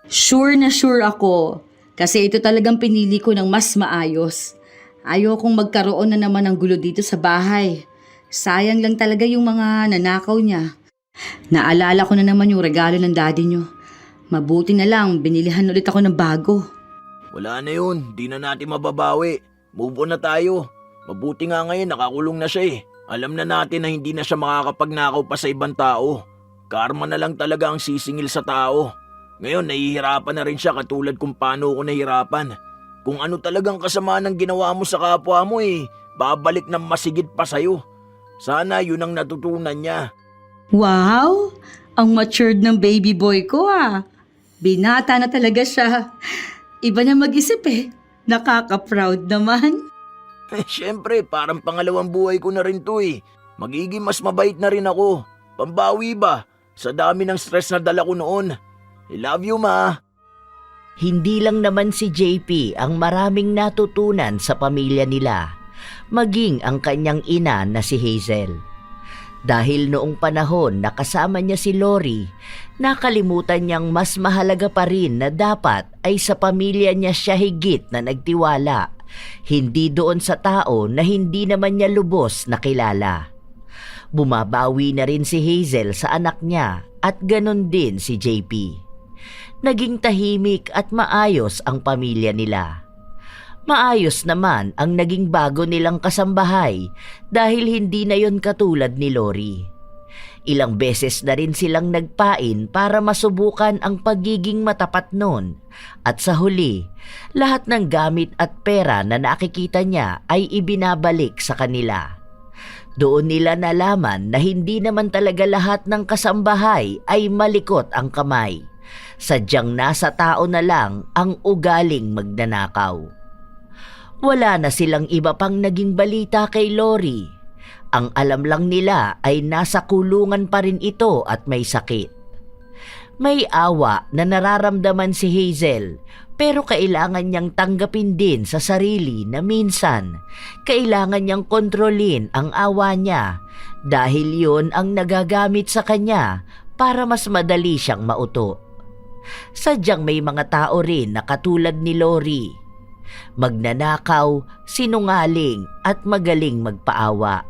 Sure na sure ako. Kasi ito talagang pinili ko ng mas maayos. Ayokong magkaroon na naman ng gulo dito sa bahay. Sayang lang talaga yung mga nanakaw niya. Naalala ko na naman yung regalo ng daddy nyo. Mabuti na lang, binilihan ulit ako ng bago. Wala na yun, di na natin mababawi. Move on na tayo. Mabuti nga ngayon nakakulong na siya eh. Alam na natin na hindi na siya makakapagnakaw pa sa ibang tao. Karma na lang talaga ang sisingil sa tao. Ngayon nahihirapan na rin siya katulad kung paano ko nahihirapan. Kung ano talagang kasama ng ginawa mo sa kapwa mo babalik ng masigit pa sa'yo. Sana yun ang natutunan niya. Wow! Ang matured ng baby boy ko Binata na talaga siya. Iba na mag-isip Nakaka-proud naman. Siyempre, parang pangalawang buhay ko na rin to Magiging mas mabait na rin ako. Pambawi ba? Sa dami ng stress na dala ko noon. I love you, ma. Hindi lang naman si JP ang maraming natutunan sa pamilya nila, maging ang kanyang ina na si Hazel. Dahil noong panahon na kasama niya si Lori, nakalimutan niyang mas mahalaga pa rin na dapat ay sa pamilya niya siya higit na nagtiwala, hindi doon sa tao na hindi naman niya lubos na kilala. Bumabawi na rin si Hazel sa anak niya at ganon din si JP. Naging tahimik at maayos ang pamilya nila. Maayos naman ang naging bago nilang kasambahay dahil hindi na yon katulad ni Lori. Ilang beses na rin silang nagpain para masubukan ang pagiging matapat nun. At sa huli, lahat ng gamit at pera na nakikita niya ay ibinabalik sa kanila. Doon nila nalaman na hindi naman talaga lahat ng kasambahay ay malikot ang kamay. Sadyang nasa tao na lang ang ugaling magnanakaw. Wala na silang iba pang naging balita kay Lori. Ang alam lang nila ay nasa kulungan pa rin ito at may sakit. May awa na nararamdaman si Hazel, pero kailangan niyang tanggapin din sa sarili na minsan kailangan niyang kontrolin ang awa niya dahil yun ang nagagamit sa kanya para mas madali siyang mauto. Sadyang may mga tao rin na katulad ni Lori. Magnanakaw, sinungaling at magaling magpaawa.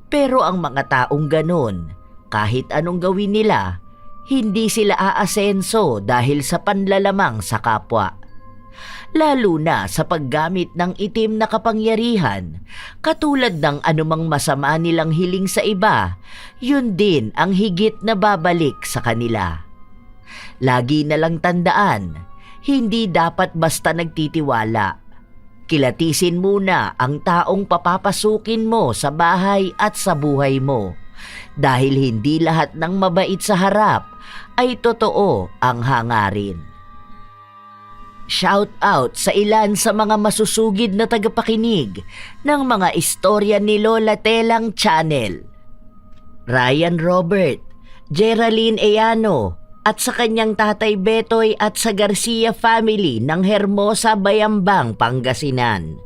Pero ang mga taong ganon, kahit anong gawin nila, hindi sila aasenso dahil sa panlalamang sa kapwa. Lalo na sa paggamit ng itim na kapangyarihan, katulad ng anumang masama nilang hiling sa iba, yun din ang higit na babalik sa kanila. Lagi na lang tandaan, hindi dapat basta nagtitiwala. Kilatisin muna ang taong papapasukin mo sa bahay at sa buhay mo. Dahil hindi lahat ng mabait sa harap ay totoo ang hangarin. Shout out sa ilan sa mga masusugid na tagapakinig ng mga istorya ni Lola Telang Channel. Ryan Robert, Geraldine Eyano, at sa kanyang tatay Betoy at sa Garcia family ng Hermosa, Bayambang, Pangasinan.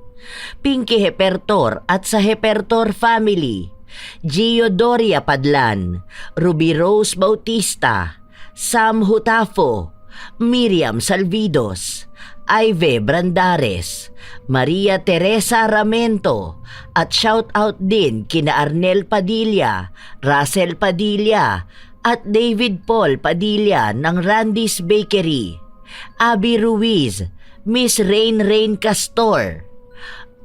Pinky Hepertor at sa Hepertor family. Gio Doria Padlan, Ruby Rose Bautista, Sam Hutafo, Miriam Salvidos, Ive Brandares, Maria Teresa Ramento, at shout out din kina Arnel Padilla, Russell Padilla, at David Paul Padilla ng Randy's Bakery, Abby Ruiz, Miss Rain Castor.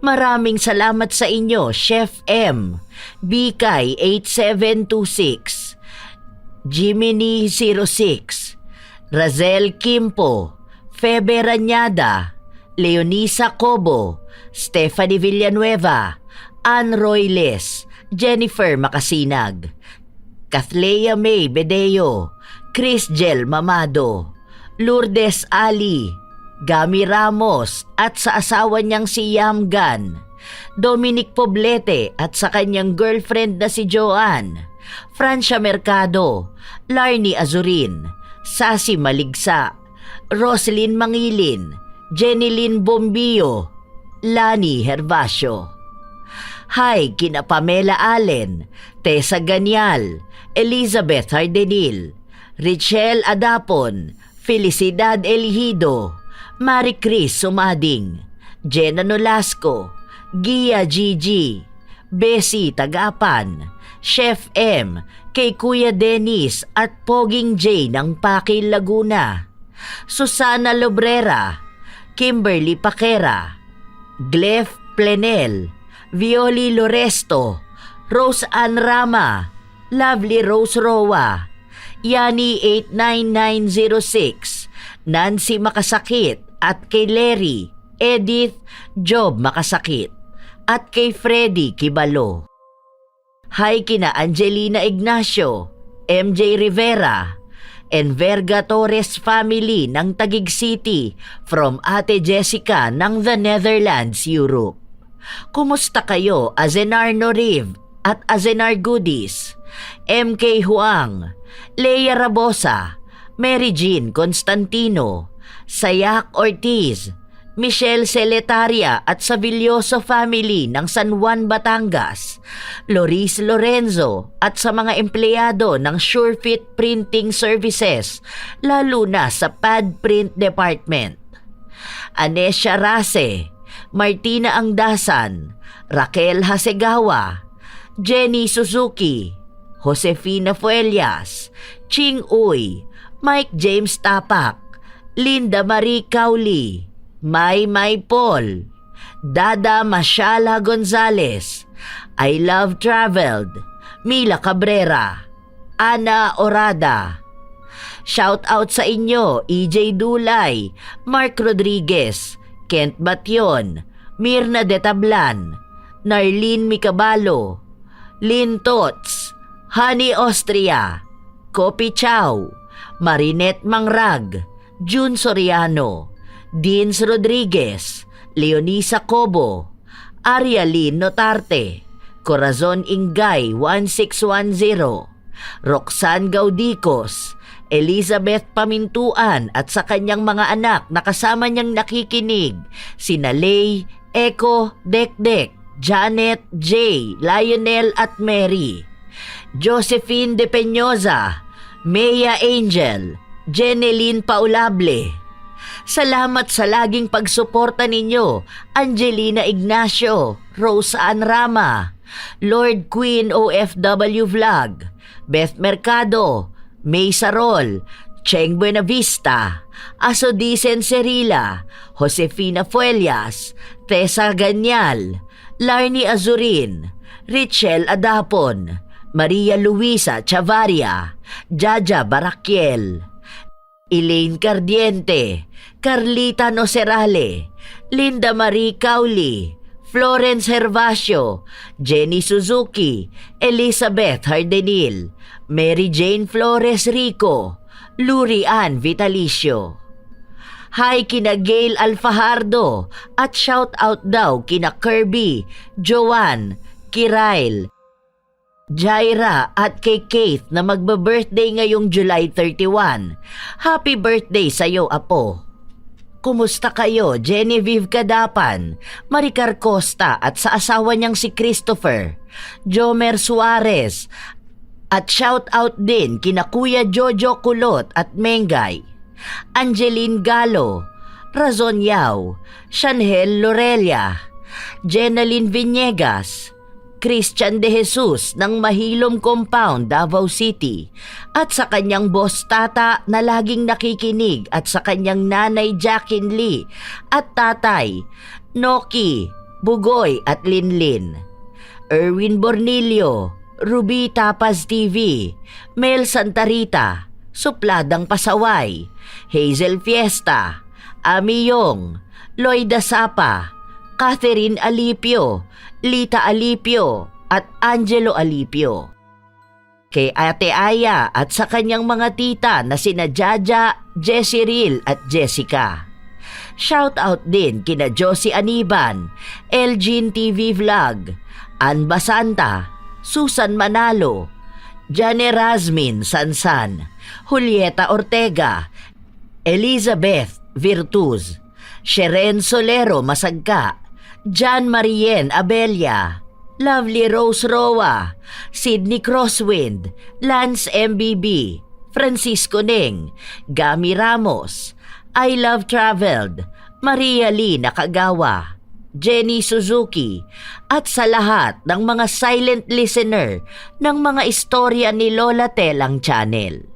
Maraming salamat sa inyo, Chef M, Bikay 8726, Jiminy 06, Razel Kimpo, Febe Ranyada, Leonisa Cobo, Stephanie Villanueva, Ann Royles, Jennifer Makasinag, Kathleya May Bedeo, Chris Gel Mamado, Lourdes Ali, Gami Ramos at sa asawa niyang si Yam Gan, Dominic Poblete at sa kanyang girlfriend na si Joanne, Francia Mercado, Larnie Azurin, Sasi Maligsa, Roselyn Mangilin, Jenilyn Bombio, Lani Hervasio. Hi kina Pamela Allen, Tessa Ganyal, Elizabeth Hardenil, Richelle Adapon, Felicidad Elihido, Marie Chris Sumading, Jenna Nolasco, Gia Gigi, Bessie Tagapan, Chef M, kay Kuya Dennis at Poging J ng Pakil Laguna, Susana Lobrera, Kimberly Paquera, Gleff Plenel, Violi Loresto, Rose Ann Rama, Lovely Rose Roa, Yani 89906, Nancy Makasakit at kay Larry, Edith, Job Makasakit at kay Freddy Kibalo. Hi kina Angelina Ignacio, MJ Rivera, and Verga Torres family ng Taguig City from Ate Jessica ng the Netherlands, Europe. Kumusta kayo, Azenar Noriv at Azenar Goodies, MK Huang, Leia Rabosa, Mary Jean Constantino, Sayak Ortiz, Michelle Celetaria at Savilloso family ng San Juan, Batangas, Loris Lorenzo at sa mga empleyado ng SureFit Printing Services, lalo na sa Pad Print Department. Anesha Rase, Martina Angdasan, Raquel Hasegawa, Jenny Suzuki, Josefina Fuelias, Ching Uy, Mike James Tapak, Linda Marie Cowley, May Paul, Dada Mashala Gonzales, I Love Traveled, Mila Cabrera, Ana Orada. Shout out sa inyo, EJ Dulay, Mark Rodriguez, Kent Batyon, Mirna De Tablan, Narlene Micabalo, Lynn Tots, Honey Austria, Kopi Chow, Marinette Mangrag, June Soriano, Deans Rodriguez, Leonisa Cobo, Arialyn Notarte, Corazon Ingay 1610, Roxanne Gaudicos, Elizabeth Pamintuan at sa kanyang mga anak na kasama niyang nakikinig, sina Lay, Echo, Dekdek, Janet, Jay, Lionel at Mary, Josephine De Peñosa, Mea Angel, Jeneline Paulable. Salamat sa laging pagsuporta ninyo, Angelina Ignacio, Rose Ann Rama, Lord Queen OFW Vlog, Beth Mercado, May Sarol, Cheng Buenavista, Asodicen Cerila, Josefina Fuelias, Tessa Ganyal, Larny Azurin, Richel Adapon, Maria Luisa Chavaria, Jaja Barakiel, Elaine Cardiente, Carlita Nocerale, Linda Marie Cowley, Florence Hervasio, Jenny Suzuki, Elizabeth Hardenil, Mary Jane Flores Rico, Luri Ann Vitalicio. Hi kina Gail Alfajardo at shout out daw kina Kirby, Joanne, Kirail, Jaira at kay Keith na magba-birthday ngayong July 31. Happy birthday sa'yo, Apo. Kumusta kayo, Genevieve Kadapan, Maricar Costa at sa asawa niyang si Christopher, Jomer Suarez, at shout out din kina Kuya Jojo Kulot at Mengay, Angeline Galo, Razon Yao, Shanhel Lorelia, Jenaline Viniegas, Christian De Jesus ng Mahilom Compound, Davao City, at sa kanyang boss Tata na laging nakikinig at sa kanyang nanay Jacqueline Lee at tatay Noki, Bugoy at Linlin, Erwin Bornilio, Ruby Tapas TV, Mel Santarita, Supladang Pasaway, Hazel Fiesta, Ami Yong, Loida Sapa, Catherine Alipio, Lita Alipio at Angelo Alipio. Kay Ate Aya at sa kanyang mga tita na sina Jaja, Jessie Ril at Jessica. Shout out din kina Josie Aniban, Elgin TV Vlog, Ann Basanta, Susan Manalo, Jane Razmin Sansan, Julieta Ortega, Elizabeth Virtuz, Sheren Solero Masagka, Jan Marien Abelia, Lovely Rose Roa, Sydney Crosswind, Lance MBB, Francisco Neng, Gami Ramos, I Love Traveled, Maria Lee Nakagawa, Jenny Suzuki, at sa lahat ng mga silent listener ng mga istorya ni Lola Telang Channel.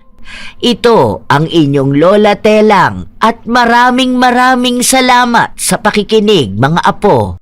Ito ang inyong Lola Telang at maraming salamat sa pakikinig mga apo.